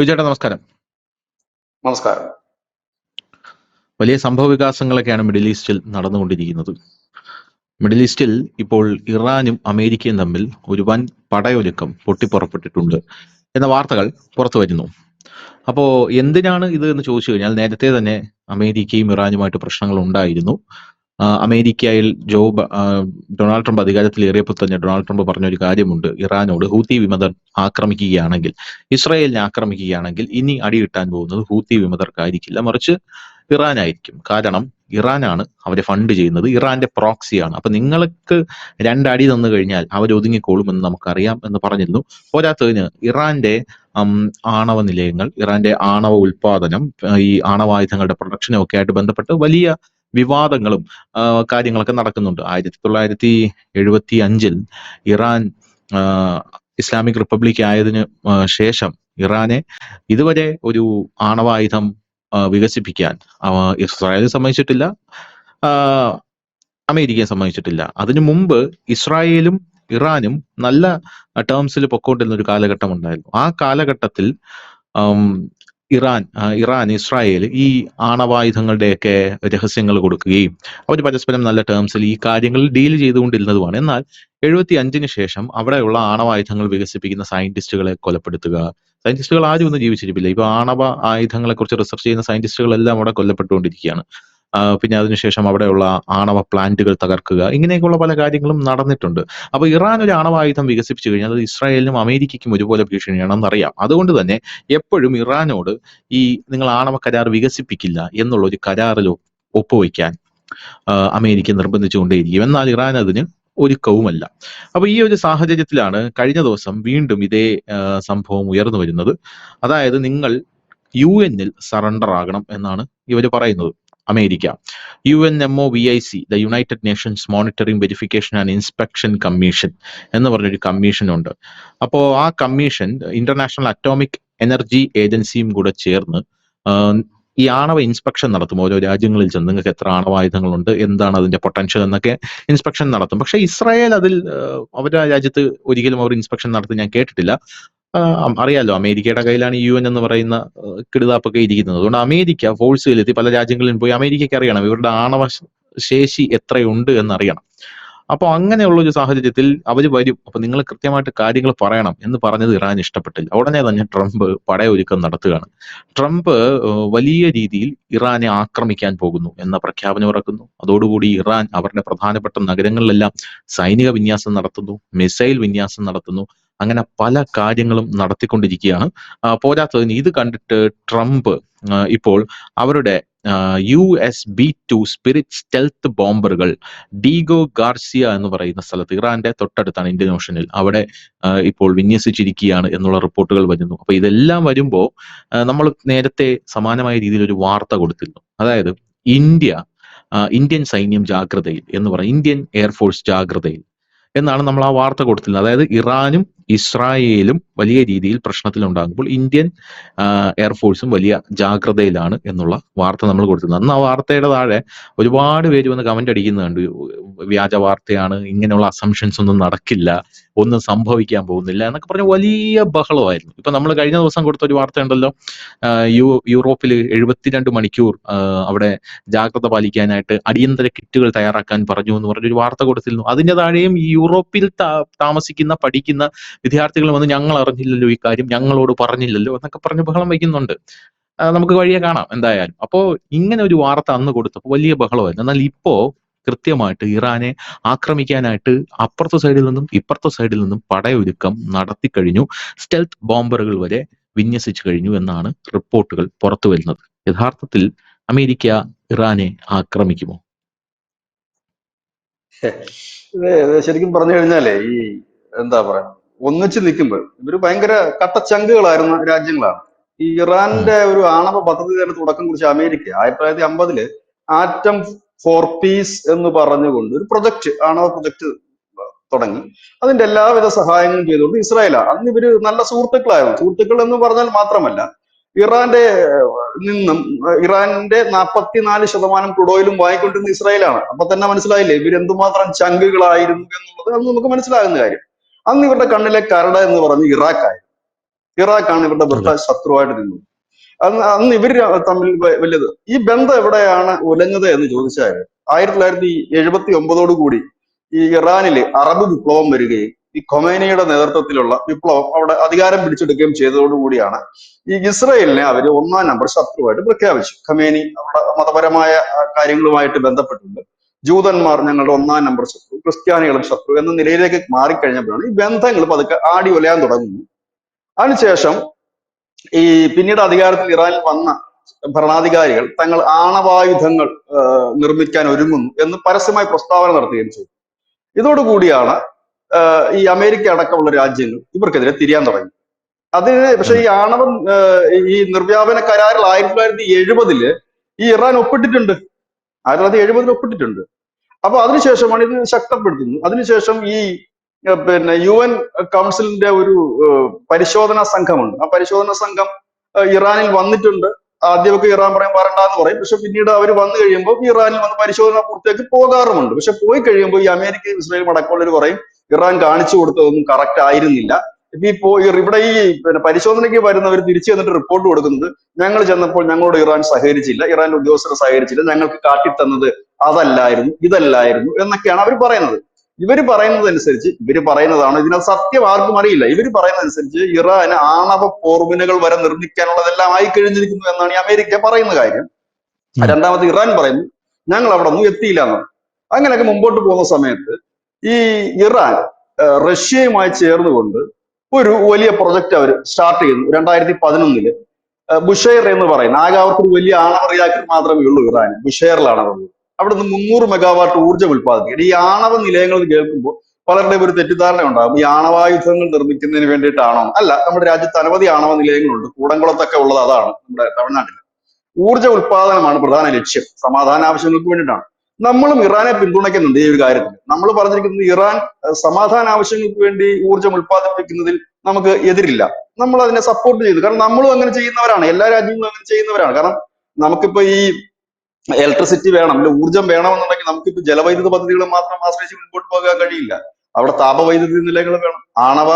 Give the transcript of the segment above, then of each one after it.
ചേട്ടാ നമസ്കാരം. നമസ്കാരം. വലിയ സംഭവ വികാസങ്ങളൊക്കെയാണ് മിഡിൽ ഈസ്റ്റിൽ നടന്നുകൊണ്ടിരിക്കുന്നത്. മിഡിൽ ഈസ്റ്റിൽ ഇപ്പോൾ ഇറാനും അമേരിക്കയും തമ്മിൽ ഒരു വൻ പടയൊരുക്കം പൊട്ടിപ്പുറപ്പെട്ടിട്ടുണ്ട് എന്ന വാർത്തകൾ പുറത്തു വരുന്നു. അപ്പോൾ എന്തിനാണ് ഇത് എന്ന് ചോദിച്ചു കഴിഞ്ഞാൽ, നേരത്തെ തന്നെ അമേരിക്കയും ഇറാനുമായിട്ട് പ്രശ്നങ്ങൾ ഉണ്ടായിരുന്നു. അമേരിക്കയിൽ ഡൊണാൾഡ് ട്രംപ് അധികാരത്തിലേറിയപ്പോൾ തന്നെ ഡൊണാൾഡ് ട്രംപ് പറഞ്ഞൊരു കാര്യമുണ്ട്: ഇറാനോട് ഹൂത്തി വിമതർ ആക്രമിക്കുകയാണെങ്കിൽ, ഇസ്രായേലിനെ ആക്രമിക്കുകയാണെങ്കിൽ ഇനി അടി കിട്ടാൻ പോകുന്നത് ഹൂത്തി വിമതർക്കായിരിക്കില്ല, മറിച്ച് ഇറാനായിരിക്കും. കാരണം ഇറാനാണ് അവരെ ഫണ്ട് ചെയ്യുന്നത്, ഇറാന്റെ പ്രോക്സിയാണ്. അപ്പൊ നിങ്ങൾക്ക് രണ്ടടി തന്നു കഴിഞ്ഞാൽ അവർ ഒതുങ്ങിക്കോളുമെന്ന് നമുക്കറിയാം എന്ന് പറഞ്ഞിരുന്നു. പോരാത്തതിന് ഇറാന്റെ ആണവ നിലയങ്ങൾ, ഇറാന്റെ ആണവ ഉൽപാദനം, ഈ ആണവായുധങ്ങളുടെ പ്രൊഡക്ഷനും ഒക്കെ ആയിട്ട് ബന്ധപ്പെട്ട് വലിയ വിവാദങ്ങളും കാര്യങ്ങളൊക്കെ നടക്കുന്നുണ്ട്. 1975 ഇറാൻ ഇസ്ലാമിക് റിപ്പബ്ലിക് ആയതിനു ശേഷം ഇറാനെ ഇതുവരെ ഒരു ആണവായുധം വികസിപ്പിക്കാൻ ഇസ്രായേൽ സമ്മതിച്ചിട്ടില്ല, അമേരിക്കയെ സമ്മതിച്ചിട്ടില്ല. അതിനു മുമ്പ് ഇസ്രായേലും ഇറാനും നല്ല ടേംസിൽ പൊക്കോണ്ടിരുന്ന ഒരു കാലഘട്ടം ഉണ്ടായിരുന്നു. ആ കാലഘട്ടത്തിൽ ഇറാൻ ഇസ്രായേൽ ഈ ആണവായുധങ്ങളുടെയൊക്കെ രഹസ്യങ്ങൾ കൊടുക്കുകയും അവർ പരസ്പരം നല്ല ടേംസിൽ ഈ കാര്യങ്ങളിൽ ഡീൽ ചെയ്തുകൊണ്ടിരുന്നതുമാണ്. എന്നാൽ 75 ശേഷം അവിടെയുള്ള ആണവായുധങ്ങൾ വികസിപ്പിക്കുന്ന സയന്റിസ്റ്റുകളെ കൊലപ്പെടുത്തുക, സയന്റിസ്റ്റുകൾ ആരും ഒന്നും ജീവിച്ചിരിപ്പില്ല. ഇപ്പൊ ആണവ ആയുധങ്ങളെ കുറിച്ച് റിസർച്ച് ചെയ്യുന്ന സയന്റിസ്റ്റുകളെല്ലാം അവിടെ കൊല്ലപ്പെട്ടുകൊണ്ടിരിക്കുകയാണ്. പിന്നെ അതിനുശേഷം അവിടെയുള്ള ആണവ പ്ലാന്റുകൾ തകർക്കുക, ഇങ്ങനെയൊക്കെയുള്ള പല കാര്യങ്ങളും നടന്നിട്ടുണ്ട്. അപ്പൊ ഇറാൻ ഒരു ആണവായുധം വികസിപ്പിച്ചു കഴിഞ്ഞാൽ അത് ഇസ്രായേലിനും അമേരിക്കയ്ക്കും ഒരുപോലെ ഭീഷണിയാണെന്നറിയാം. അതുകൊണ്ട് തന്നെ എപ്പോഴും ഇറാനോട് ഈ നിങ്ങൾ ആണവ കരാർ വികസിപ്പിക്കില്ല എന്നുള്ള ഒരു കരാറിൽ ഒപ്പുവയ്ക്കാൻ അമേരിക്ക നിർബന്ധിച്ചുകൊണ്ടേയിരിക്കും. എന്നാൽ ഇറാൻ അതിന് ഒരുക്കവുമല്ല. അപ്പൊ ഈ ഒരു സാഹചര്യത്തിലാണ് കഴിഞ്ഞ ദിവസം വീണ്ടും ഇതേ സംഭവം ഉയർന്നു വരുന്നത്. അതായത് നിങ്ങൾ UN-ൽ സറണ്ടർ ആകണം എന്നാണ് ഇവർ പറയുന്നത്. America UNMOVIC, the United Nations monitoring verification and inspection commission എന്ന് പറഞ്ഞൊരു കമ്മീഷൻ ഉണ്ട്. അപ്പോൾ ആ കമ്മീഷൻ ഇന്റർനാഷണൽ അറ്റോമിക് എനർജി ഏജൻസിയും കൂടെ ചേർന്ന് ഈ ആണവ ഇൻസ്പെക്ഷൻ നടത്തും. ഓരോ രാജ്യങ്ങളിൽ ചെന്ന് നിങ്ങൾക്ക് എത്ര ആണവായുധങ്ങളുണ്ട്, എന്താണ് അതിന്റെ പൊട്ടൻഷ്യൽ എന്നൊക്കെ ഇൻസ്പെക്ഷൻ നടത്തും. പക്ഷെ ഇസ്രായേൽ അതിൽ അവരുടെ രാജ്യത്ത് ഒരിക്കലും അവർ ഇൻസ്പെക്ഷൻ നടത്തി ഞാൻ കേട്ടിട്ടില്ല. അറിയാലോ, അമേരിക്കയുടെ കയ്യിലാണ് UN എന്ന് പറയുന്ന കിടുതാപ്പൊക്കെ ഇരിക്കുന്നത്. അതുകൊണ്ട് അമേരിക്ക ഫോഴ്സുകളിലെത്തി പല രാജ്യങ്ങളിലും പോയി അമേരിക്കയ്ക്ക് അറിയണം ഇവരുടെ ആണവ ശേഷി എത്രയുണ്ട് എന്നറിയണം. അപ്പൊ അങ്ങനെയുള്ള ഒരു സാഹചര്യത്തിൽ അവർ വരും, അപ്പൊ നിങ്ങൾ കൃത്യമായിട്ട് കാര്യങ്ങൾ പറയണം എന്ന് പറഞ്ഞത് ഇറാൻ ഇഷ്ടപ്പെട്ടില്ല. ഉടനെ തന്നെ ട്രംപ് പടയൊരുക്കം നടത്തുകയാണ്. ട്രംപ് വലിയ രീതിയിൽ ഇറാനെ ആക്രമിക്കാൻ പോകുന്നു എന്ന പ്രഖ്യാപനം ഇറക്കുന്നു. അതോടുകൂടി ഇറാൻ അവരുടെ പ്രധാനപ്പെട്ട നഗരങ്ങളിലെല്ലാം സൈനിക വിന്യാസം നടത്തുന്നു, മിസൈൽ വിന്യാസം നടത്തുന്നു, അങ്ങനെ പല കാര്യങ്ങളും നടത്തിക്കൊണ്ടിരിക്കുകയാണ്. പോരാത്തതിന് ഇത് കണ്ടിട്ട് ട്രംപ് ഇപ്പോൾ അവരുടെ USB-2 സ്പിരിറ്റ് സ്റ്റെൽത്ത് ബോംബറുകൾ ഡീഗോ ഗാർസിയ എന്ന് പറയുന്ന സ്ഥലത്ത്, ഇറാന്റെ തൊട്ടടുത്താണ്, ഇന്ത്യൻ ഓഷനിൽ, അവിടെ ഇപ്പോൾ വിന്യസിച്ചിരിക്കുകയാണ് എന്നുള്ള റിപ്പോർട്ടുകൾ വരുന്നു. അപ്പൊ ഇതെല്ലാം വരുമ്പോൾ നമ്മൾ നേരത്തെ സമാനമായ രീതിയിൽ ഒരു വാർത്ത കൊടുത്തിരുന്നു. അതായത് ഇന്ത്യൻ സൈന്യം ജാഗ്രതയിൽ എന്ന് പറയും, ഇന്ത്യൻ എയർഫോഴ്സ് ജാഗ്രതയിൽ എന്നാണ് നമ്മൾ ആ വാർത്ത കൊടുത്തിരുന്നത്. അതായത് ഇറാനും ഇസ്രായേലും വലിയ രീതിയിൽ പ്രശ്നത്തിലുണ്ടാകുമ്പോൾ ഇന്ത്യൻ എയർഫോഴ്സും വലിയ ജാഗ്രതയിലാണ് എന്നുള്ള വാർത്ത നമ്മൾ കൊടുത്തിരുന്നത്. അന്ന് ആ വാർത്തയുടെ താഴെ ഒരുപാട് പേര് വന്ന് കമന്റ് അടിക്കുന്നുണ്ട്, വ്യാജ വാർത്തയാണ്, ഇങ്ങനെയുള്ള അസംഷൻസ് ഒന്നും നടക്കില്ല, ഒന്നും സംഭവിക്കാൻ പോകുന്നില്ല എന്നൊക്കെ പറഞ്ഞ് വലിയ ബഹളമായിരുന്നു. ഇപ്പൊ നമ്മൾ കഴിഞ്ഞ ദിവസം കൊടുത്ത ഒരു വാർത്ത ഉണ്ടല്ലോ, യൂറോപ്പിൽ 72 മണിക്കൂർ അവിടെ ജാഗ്രത പാലിക്കാനായിട്ട് അടിയന്തര കിറ്റുകൾ തയ്യാറാക്കാൻ പറഞ്ഞു എന്ന് പറഞ്ഞൊരു വാർത്ത കൊടുത്തിരുന്നു. അതിന്റെ താഴെയും ഈ യൂറോപ്പിൽ താമസിക്കുന്ന പഠിക്കുന്ന വിദ്യാർത്ഥികൾ വന്ന് ഞങ്ങൾ അറിഞ്ഞില്ലല്ലോ ഈ കാര്യം, ഞങ്ങളോട് പറഞ്ഞില്ലല്ലോ എന്നൊക്കെ പറഞ്ഞ് ബഹളം വയ്ക്കുന്നുണ്ട്. നമുക്ക് വഴിയെ കാണാം എന്തായാലും. അപ്പോ ഇങ്ങനെ ഒരു വാർത്ത അന്ന് കൊടുത്തപ്പോൾ വലിയ ബഹളമായിരുന്നു. എന്നാൽ ഇപ്പോ കൃത്യമായിട്ട് ഇറാനെ ആക്രമിക്കാനായിട്ട് അപ്പുറത്തെ സൈഡിൽ നിന്നും ഇപ്പുറത്തെ സൈഡിൽ നിന്നും പടയൊരുക്കം നടത്തി കഴിഞ്ഞു. സ്റ്റെൽത്ത് ബോംബറുകൾ വരെ വിന്യസിച്ചു കഴിഞ്ഞു എന്നാണ് റിപ്പോർട്ടുകൾ പുറത്തു വരുന്നത്. യഥാർത്ഥത്തിൽ അമേരിക്ക ഇറാനെ ആക്രമിക്കുമോ? ശരിക്കും പറഞ്ഞു കഴിഞ്ഞാലേ ഈ എന്താ പറയാ, ഒന്നിച്ച് നിൽക്കുമ്പോൾ ഇവര് ഭയങ്കര കട്ടച്ചങ്കുകളായിരുന്ന രാജ്യങ്ങളാണ്. ഈ ഇറാന്റെ ഒരു ആണവ പദ്ധതി തന്നെ തുടക്കം കുറിച്ച അമേരിക്ക 1950 ആറ്റം ഫോർ പീസ് എന്ന് പറഞ്ഞുകൊണ്ട് ഒരു ആണവ പ്രൊജക്ട് തുടങ്ങി. അതിന്റെ എല്ലാവിധ സഹായങ്ങളും ചെയ്തുകൊണ്ട് ഇസ്രായേലാണ്. അന്ന് ഇവര് നല്ല സുഹൃത്തുക്കളായിരുന്നു. സുഹൃത്തുക്കൾ എന്ന് പറഞ്ഞാൽ മാത്രമല്ല, ഇറാന്റെ 44% ക്രൂഡ് ഓയിലും വാങ്ങിക്കൊണ്ടിരുന്ന ഇസ്രായേലാണ്. അപ്പൊ തന്നെ മനസ്സിലായില്ലേ ഇവരെന്തുമാത്രം ചങ്കുകളായിരുന്നു എന്നുള്ളത്. അത് നമുക്ക് മനസ്സിലാകുന്ന കാര്യം. അന്ന് ഇവരുടെ കണ്ണിലെ കരട് എന്ന് പറഞ്ഞ് ഇറാഖായിരുന്നു. ഇറാഖാണ് ഇവരുടെ അതെ. വൃദ്ധ ശത്രുവായിട്ട് നിന്നത്. അന്ന് ഇവർ തമ്മിൽ വലിയത് ഈ ബന്ധം എവിടെയാണ് ഉലഞ്ഞത് എന്ന് ചോദിച്ചാൽ 1979 കൂടി ഈ ഇറാനില് അറബ് വിപ്ലവം വരികയും ഈ ഖൊമേനിയുടെ നേതൃത്വത്തിലുള്ള വിപ്ലവം അവിടെ അധികാരം പിടിച്ചെടുക്കുകയും ചെയ്തതോടുകൂടിയാണ് ഈ ഇസ്രയേലിനെ അവർ ഒന്നാം നമ്പർ ശത്രുവായിട്ട് പ്രഖ്യാപിച്ചു. ഖമേനി അവിടെ മതപരമായ കാര്യങ്ങളുമായിട്ട് ബന്ധപ്പെട്ടുണ്ട്. ജൂതന്മാർ ഞങ്ങളുടെ ഒന്നാം നമ്പർ ശത്രു, ക്രിസ്ത്യാനികളും ശത്രു എന്ന നിലയിലേക്ക് മാറിക്കഴിഞ്ഞപ്പോഴാണ് ഈ ബന്ധങ്ങൾ പതുക്കെ ആടി ഉലയാൻ തുടങ്ങുന്നു. അതിനുശേഷം ഈ പിന്നീട് അധികാരത്തിൽ ഇറാനിൽ വന്ന ഭരണാധികാരികൾ തങ്ങൾ ആണവായുധങ്ങൾ നിർമ്മിക്കാൻ ഒരുങ്ങുന്നു എന്ന് പരസ്യമായി പ്രസ്താവന നടത്തുകയും ചെയ്തു. ഇതോടുകൂടിയാണ് ഈ അമേരിക്ക അടക്കമുള്ള രാജ്യങ്ങൾ ഇവർക്കെതിരെ തിരിയാൻ തുടങ്ങി. അതിന് പക്ഷെ അതെ. ഈ ഈ നിർവ്യാപന കരാറിൽ 1970 ഈ ഇറാൻ ഒപ്പിട്ടിട്ടുണ്ട്. 1970 ഒപ്പിട്ടിട്ടുണ്ട്. അപ്പൊ അതിനുശേഷമാണ് ഇത് ശക്തപ്പെടുത്തുന്നത്. അതിനുശേഷം ഈ പിന്നെ UN കൗൺസിലിന്റെ ഒരു പരിശോധനാ സംഘമുണ്ട്. ആ പരിശോധനാ സംഘം ഇറാനിൽ വന്നിട്ടുണ്ട്. ആദ്യമൊക്കെ ഇറാൻ പറയും വരണ്ടെന്ന് പറയും. പക്ഷെ പിന്നീട് അവർ വന്നു കഴിയുമ്പോൾ ഇറാനിൽ വന്ന് പരിശോധന പൂർത്തിയാക്കി പോകാറുമുണ്ട്. പക്ഷെ പോയി കഴിയുമ്പോൾ ഈ അമേരിക്കയും ഇസ്രായേലും അടക്കമുള്ളവർ പറയും ഇറാൻ കാണിച്ചു കൊടുത്തതൊന്നും കറക്റ്റ് ആയിരുന്നില്ല. ഇവിടെ ഈ പിന്നെ പരിശോധനയ്ക്ക് വരുന്നവർ തിരിച്ചു ചെന്നിട്ട് റിപ്പോർട്ട് കൊടുക്കുന്നത് ഞങ്ങൾ ചെന്നപ്പോൾ ഞങ്ങളോട് ഇറാൻ സഹകരിച്ചില്ല, ഇറാന്റെ ഉദ്യോഗസ്ഥർ സഹകരിച്ചില്ല, ഞങ്ങൾക്ക് കാട്ടിത്തന്നത് അതല്ലായിരുന്നു ഇതല്ലായിരുന്നു എന്നൊക്കെയാണ് അവർ പറയുന്നത്. ഇവര് പറയുന്നതാണ്, ഇതിനകത്ത് സത്യം ആർക്കും അറിയില്ല. ഇവര് പറയുന്നതനുസരിച്ച് ഇറാന് ആണവ പോർമുനകൾ വരെ നിർമ്മിക്കാനുള്ളതെല്ലാം ആയി കഴിഞ്ഞിരിക്കുന്നു എന്നാണ് ഈ അമേരിക്ക പറയുന്ന കാര്യം. രണ്ടാമത് ഇറാൻ പറയുന്നു ഞങ്ങൾ അവിടെ ഒന്നും എത്തിയില്ല എന്നാണ്. അങ്ങനെയൊക്കെ മുമ്പോട്ട് പോകുന്ന സമയത്ത് ഈ ഇറാൻ റഷ്യയുമായി ചേർന്നുകൊണ്ട് ഒരു വലിയ പ്രൊജക്ട് അവർ സ്റ്റാർട്ട് ചെയ്യുന്നു 2011. ബുഷൈർ എന്ന് പറയുന്ന ആകെ അവർക്ക് ഒരു വലിയ ആണവ റിയാക്ടർ മാത്രമേ ഉള്ളൂ ഇറാൻ, ബുഷൈറിലാണ് ഉള്ളത്. അവിടെ നിന്ന് 300 മെഗാവാട്ട് ഊർജ്ജം ഉൽപ്പാദിപ്പിക്കും. ഈ ആണവ നിലയങ്ങൾ കേൾക്കുമ്പോൾ പലരുടെയും ഒരു തെറ്റിദ്ധാരണ ഉണ്ടാകും, ഈ ആണവായുധങ്ങൾ നിർമ്മിക്കുന്നതിന് വേണ്ടിയിട്ടാണോ? അല്ല, നമ്മുടെ രാജ്യത്ത് അനവധി ആണവ നിലയങ്ങളുണ്ട്. കൂടംകുളത്തൊക്കെ ഉള്ളത് അതാണ്, നമ്മുടെ തമിഴ്നാട്ടിൽ. ഊർജ്ജ ഉൽപാദനമാണ് പ്രധാന ലക്ഷ്യം, സമാധാന ആവശ്യങ്ങൾക്ക് വേണ്ടിയിട്ടാണ്. നമ്മളും ഇറാനെ പിന്തുണയ്ക്കുന്നുണ്ട് ഈ ഒരു കാര്യത്തിൽ. നമ്മൾ പറഞ്ഞിരിക്കുന്നത് ഇറാൻ സമാധാന ആവശ്യങ്ങൾക്ക് വേണ്ടി ഊർജ്ജം ഉൽപ്പാദിപ്പിക്കുന്നതിൽ നമുക്ക് എതിരില്ല, നമ്മൾ അതിനെ സപ്പോർട്ട് ചെയ്തു. കാരണം നമ്മളും അങ്ങനെ ചെയ്യുന്നവരാണ്, എല്ലാ രാജ്യങ്ങളും അങ്ങനെ ചെയ്യുന്നവരാണ്. കാരണം നമുക്കിപ്പോ ഈ ഇലക്ട്രിസിറ്റി വേണം, അല്ലെ ഊർജ്ജം വേണമെന്നുണ്ടെങ്കിൽ നമുക്കിപ്പോ ജലവൈദ്യുത പദ്ധതികൾ മാത്രം ആശ്രയിച്ച് മുൻപോട്ട് പോകാൻ കഴിയില്ല. അവിടെ താപവൈദ്യുതി നിലയങ്ങൾ വേണം, ആണവ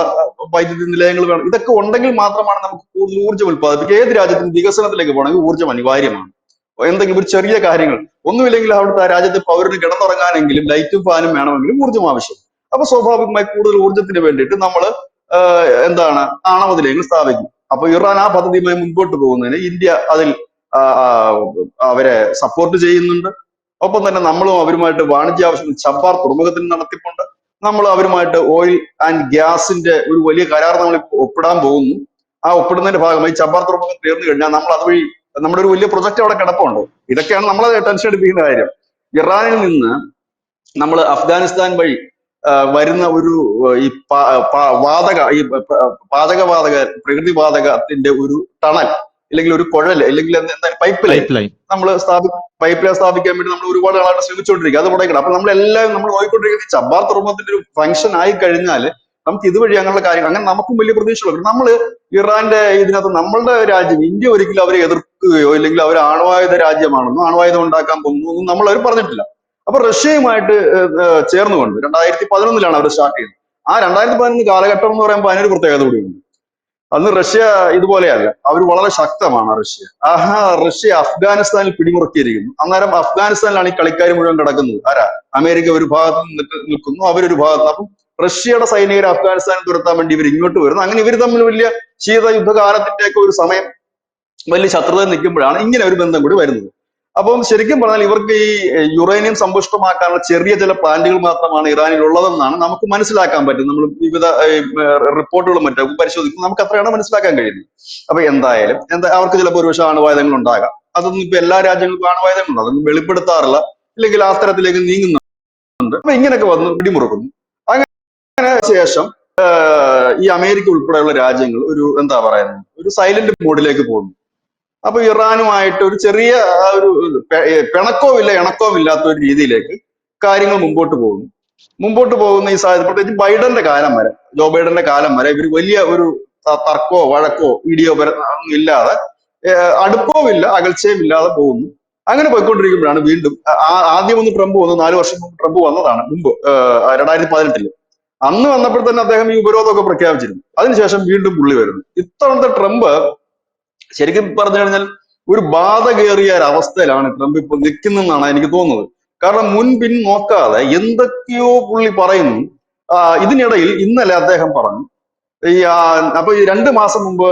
വൈദ്യുതി നിലയങ്ങൾ വേണം. ഇതൊക്കെ ഉണ്ടെങ്കിൽ മാത്രമാണ് നമുക്ക് കൂടുതൽ ഊർജ്ജം ഉൽപ്പാദിപ്പിക്കുക. ഏത് രാജ്യത്തും വികസനത്തിലേക്ക് പോകണമെങ്കിൽ ഊർജ്ജം അനിവാര്യമാണ്. എന്തെങ്കിലും ഒരു ചെറിയ കാര്യങ്ങൾ ഒന്നുമില്ലെങ്കിൽ അവിടുത്തെ ആ രാജ്യത്തെ പൗരന് കിടന്നുറങ്ങാനെങ്കിലും ലൈറ്റും ഫാനും വേണമെങ്കിലും ഊർജ്ജം ആവശ്യം. അപ്പൊ സ്വാഭാവികമായി കൂടുതൽ ഊർജ്ജത്തിന് വേണ്ടിയിട്ട് നമ്മൾ എന്താണ് ആണവ നിലയങ്ങൾ സ്ഥാപിക്കും. അപ്പൊ ഇറാൻ ആ പദ്ധതിയുമായി മുൻപോട്ട് പോകുന്നതിന് ഇന്ത്യ അതിൽ അവരെ സപ്പോർട്ട് ചെയ്യുന്നുണ്ട്. ഒപ്പം തന്നെ നമ്മളും അവരുമായിട്ട് വാണിജ്യ ആവശ്യങ്ങൾ ചബ്ബാർ തുറമുഖത്തിന് നടത്തിപ്പുണ്ട്. നമ്മൾ അവരുമായിട്ട് ഓയിൽ ആൻഡ് ഗ്യാസിന്റെ ഒരു വലിയ കരാർ നമ്മൾ ഒപ്പിടാൻ പോകുന്നു. ആ ഒപ്പിടുന്നതിന്റെ ഭാഗമായി ചബ്ബാർ തുറമുഖം തീർന്നു കഴിഞ്ഞാൽ നമ്മൾ അതുവഴി നമ്മുടെ ഒരു വലിയ പ്രൊജക്ട് അവിടെ കിടപ്പുണ്ട്. ഇതൊക്കെയാണ് നമ്മളെ ടെൻഷൻ എടുപ്പിക്കുന്ന കാര്യം. ഇറാനിൽ നിന്ന് നമ്മൾ അഫ്ഗാനിസ്ഥാൻ വഴി വരുന്ന ഒരു ഈ പാചകവാതക പ്രകൃതിവാതകത്തിന്റെ ഒരു ടണൽ അല്ലെങ്കിൽ ഒരു കുഴൽ അല്ലെങ്കിൽ എന്തായാലും പൈപ്പ് ലൈൻ നമ്മൾ സ്ഥാപിക്കാൻ വേണ്ടി നമ്മൾ ഒരുപാട് ആളായിട്ട് ശ്രമിച്ചുകൊണ്ടിരിക്കുക. അത് മുടക്കണം. അപ്പൊ നമ്മളെല്ലാം നമ്മൾ നോക്കിക്കൊണ്ടിരിക്കുന്നത് ചബ്ബാർ തുറമുഖത്തിന്റെ ഒരു ഫംഗ്ഷൻ ആയി കഴിഞ്ഞാൽ നമുക്ക് ഇതുവഴി അങ്ങനെയുള്ള കാര്യങ്ങൾ അങ്ങനെ നമുക്കും വലിയ പ്രതീക്ഷയുള്ളൂ. നമ്മൾ ഇറാന്റെ ഇതിനകത്ത് നമ്മളുടെ രാജ്യം ഇന്ത്യ ഒരിക്കലും അവരെ എതിർക്കുകയോ അല്ലെങ്കിൽ അവർ ആണവായുധ രാജ്യമാണെന്നോ ആണവായുധം ഉണ്ടാക്കാൻ പോകുന്നു ഒന്നും നമ്മൾ അവർ പറഞ്ഞിട്ടില്ല. അപ്പൊ റഷ്യയുമായിട്ട് ചേർന്നുകൊണ്ട് 2011 അവർ സ്റ്റാർട്ട് ചെയ്യുന്നത്. ആ 2011 കാലഘട്ടം എന്ന് പറയുമ്പോൾ അതിനൊരു പ്രത്യേകത കൂടിയുണ്ട്. അന്ന് റഷ്യ ഇതുപോലെയല്ല, അവർ വളരെ ശക്തമാണ് റഷ്യ. റഷ്യ അഫ്ഗാനിസ്ഥാനിൽ പിടിമുറുക്കിയിരിക്കുന്നു. അന്നേരം അഫ്ഗാനിസ്ഥാനിലാണ് ഈ കളിക്കാർ മുഴുവൻ കിടക്കുന്നത്. ആരാ? അമേരിക്ക ഒരു ഭാഗത്ത് നിൽക്കുന്നു, അവരൊരു ഭാഗത്ത്. അപ്പം റഷ്യയുടെ സൈനികരെ അഫ്ഗാനിസ്ഥാനിൽ തുരത്താൻ വേണ്ടി ഇവർ ഇങ്ങോട്ട് വരുന്നു. അങ്ങനെ ഇവർ തമ്മിൽ വലിയ ശീതയുദ്ധകാലത്തിന്റെ ഒക്കെ ഒരു സമയം വലിയ ശത്രുത നിൽക്കുമ്പോഴാണ് ഇങ്ങനെ ഒരു ബന്ധം കൂടി വരുന്നത്. അപ്പം ശരിക്കും പറഞ്ഞാൽ ഇവർക്ക് ഈ യുറേനിയം സമ്പുഷ്ടമാക്കാനുള്ള ചെറിയ ചില പ്ലാന്റുകൾ മാത്രമാണ് ഇറാനിൽ ഉള്ളതെന്നാണ് നമുക്ക് മനസ്സിലാക്കാൻ പറ്റും. നമ്മൾ വിവിധ റിപ്പോർട്ടുകളും മറ്റും പരിശോധിക്കുമ്പോൾ നമുക്ക് അത്രയാണ് മനസ്സിലാക്കാൻ കഴിയുന്നത്. അപ്പൊ എന്തായാലും അവർക്ക് ചിലപ്പോൾ ഒരുപക്ഷെ ആണവായുധങ്ങൾ ഉണ്ടാകാം. അതൊന്നും ഇപ്പൊ എല്ലാ രാജ്യങ്ങൾക്കും ആണവായുധങ്ങളുണ്ട്, അതൊന്നും വെളിപ്പെടുത്താറില്ല, ഇല്ലെങ്കിൽ ആ തരത്തിലേക്ക് നീങ്ങുന്നുണ്ട്. അപ്പൊ ഇങ്ങനെയൊക്കെ വന്ന് പിടിമുറുക്കുന്നു. അങ്ങനെ ശേഷം ഈ അമേരിക്ക ഉൾപ്പെടെയുള്ള രാജ്യങ്ങൾ ഒരു സൈലന്റ് മോഡിലേക്ക് പോകുന്നു. അപ്പൊ ഇറാനുമായിട്ട് ഒരു ചെറിയ ഒരു ഇണക്കവും ഇല്ലാത്ത ഒരു രീതിയിലേക്ക് കാര്യങ്ങൾ മുമ്പോട്ട് പോകുന്ന ഈ സാഹചര്യം, പ്രത്യേകിച്ച് ബൈഡന്റെ കാലം വരെ, ജോ ബൈഡന്റെ കാലം വരെ ഇവർ വലിയ ഒരു തർക്കമോ വഴക്കോ ഇടിയോ ഒന്നും ഇല്ലാതെ, അടുപ്പവും ഇല്ല അകൽച്ചയും ഇല്ലാതെ പോകുന്നു. അങ്ങനെ പോയിക്കൊണ്ടിരിക്കുമ്പോഴാണ് വീണ്ടും ആദ്യം ഒന്ന് ട്രംപ് വന്നു, 4 വർഷം മുമ്പ് ട്രംപ് വന്നതാണ്, 2018 അന്ന് വന്നപ്പോൾ തന്നെ അദ്ദേഹം ഈ ഉപരോധമൊക്കെ പ്രഖ്യാപിച്ചിരുന്നു. അതിനുശേഷം വീണ്ടും പുള്ളി വരുന്നു. ഇത്തവണത്തെ ട്രംപ് ശരിക്കും പറഞ്ഞു കഴിഞ്ഞാൽ ഒരു ബാധകേറിയ ഒരു അവസ്ഥയിലാണ് ട്രംപ് ഇപ്പൊ നിൽക്കുന്നതെന്നാണ് എനിക്ക് തോന്നുന്നത്. കാരണം മുൻപിൻ നോക്കാതെ എന്തൊക്കെയോ പുള്ളി പറയുന്നു. ഇതിനിടയിൽ ഇന്നലെ അദ്ദേഹം പറഞ്ഞു ഈ അപ്പൊ ഈ 2 മാസം മുമ്പ്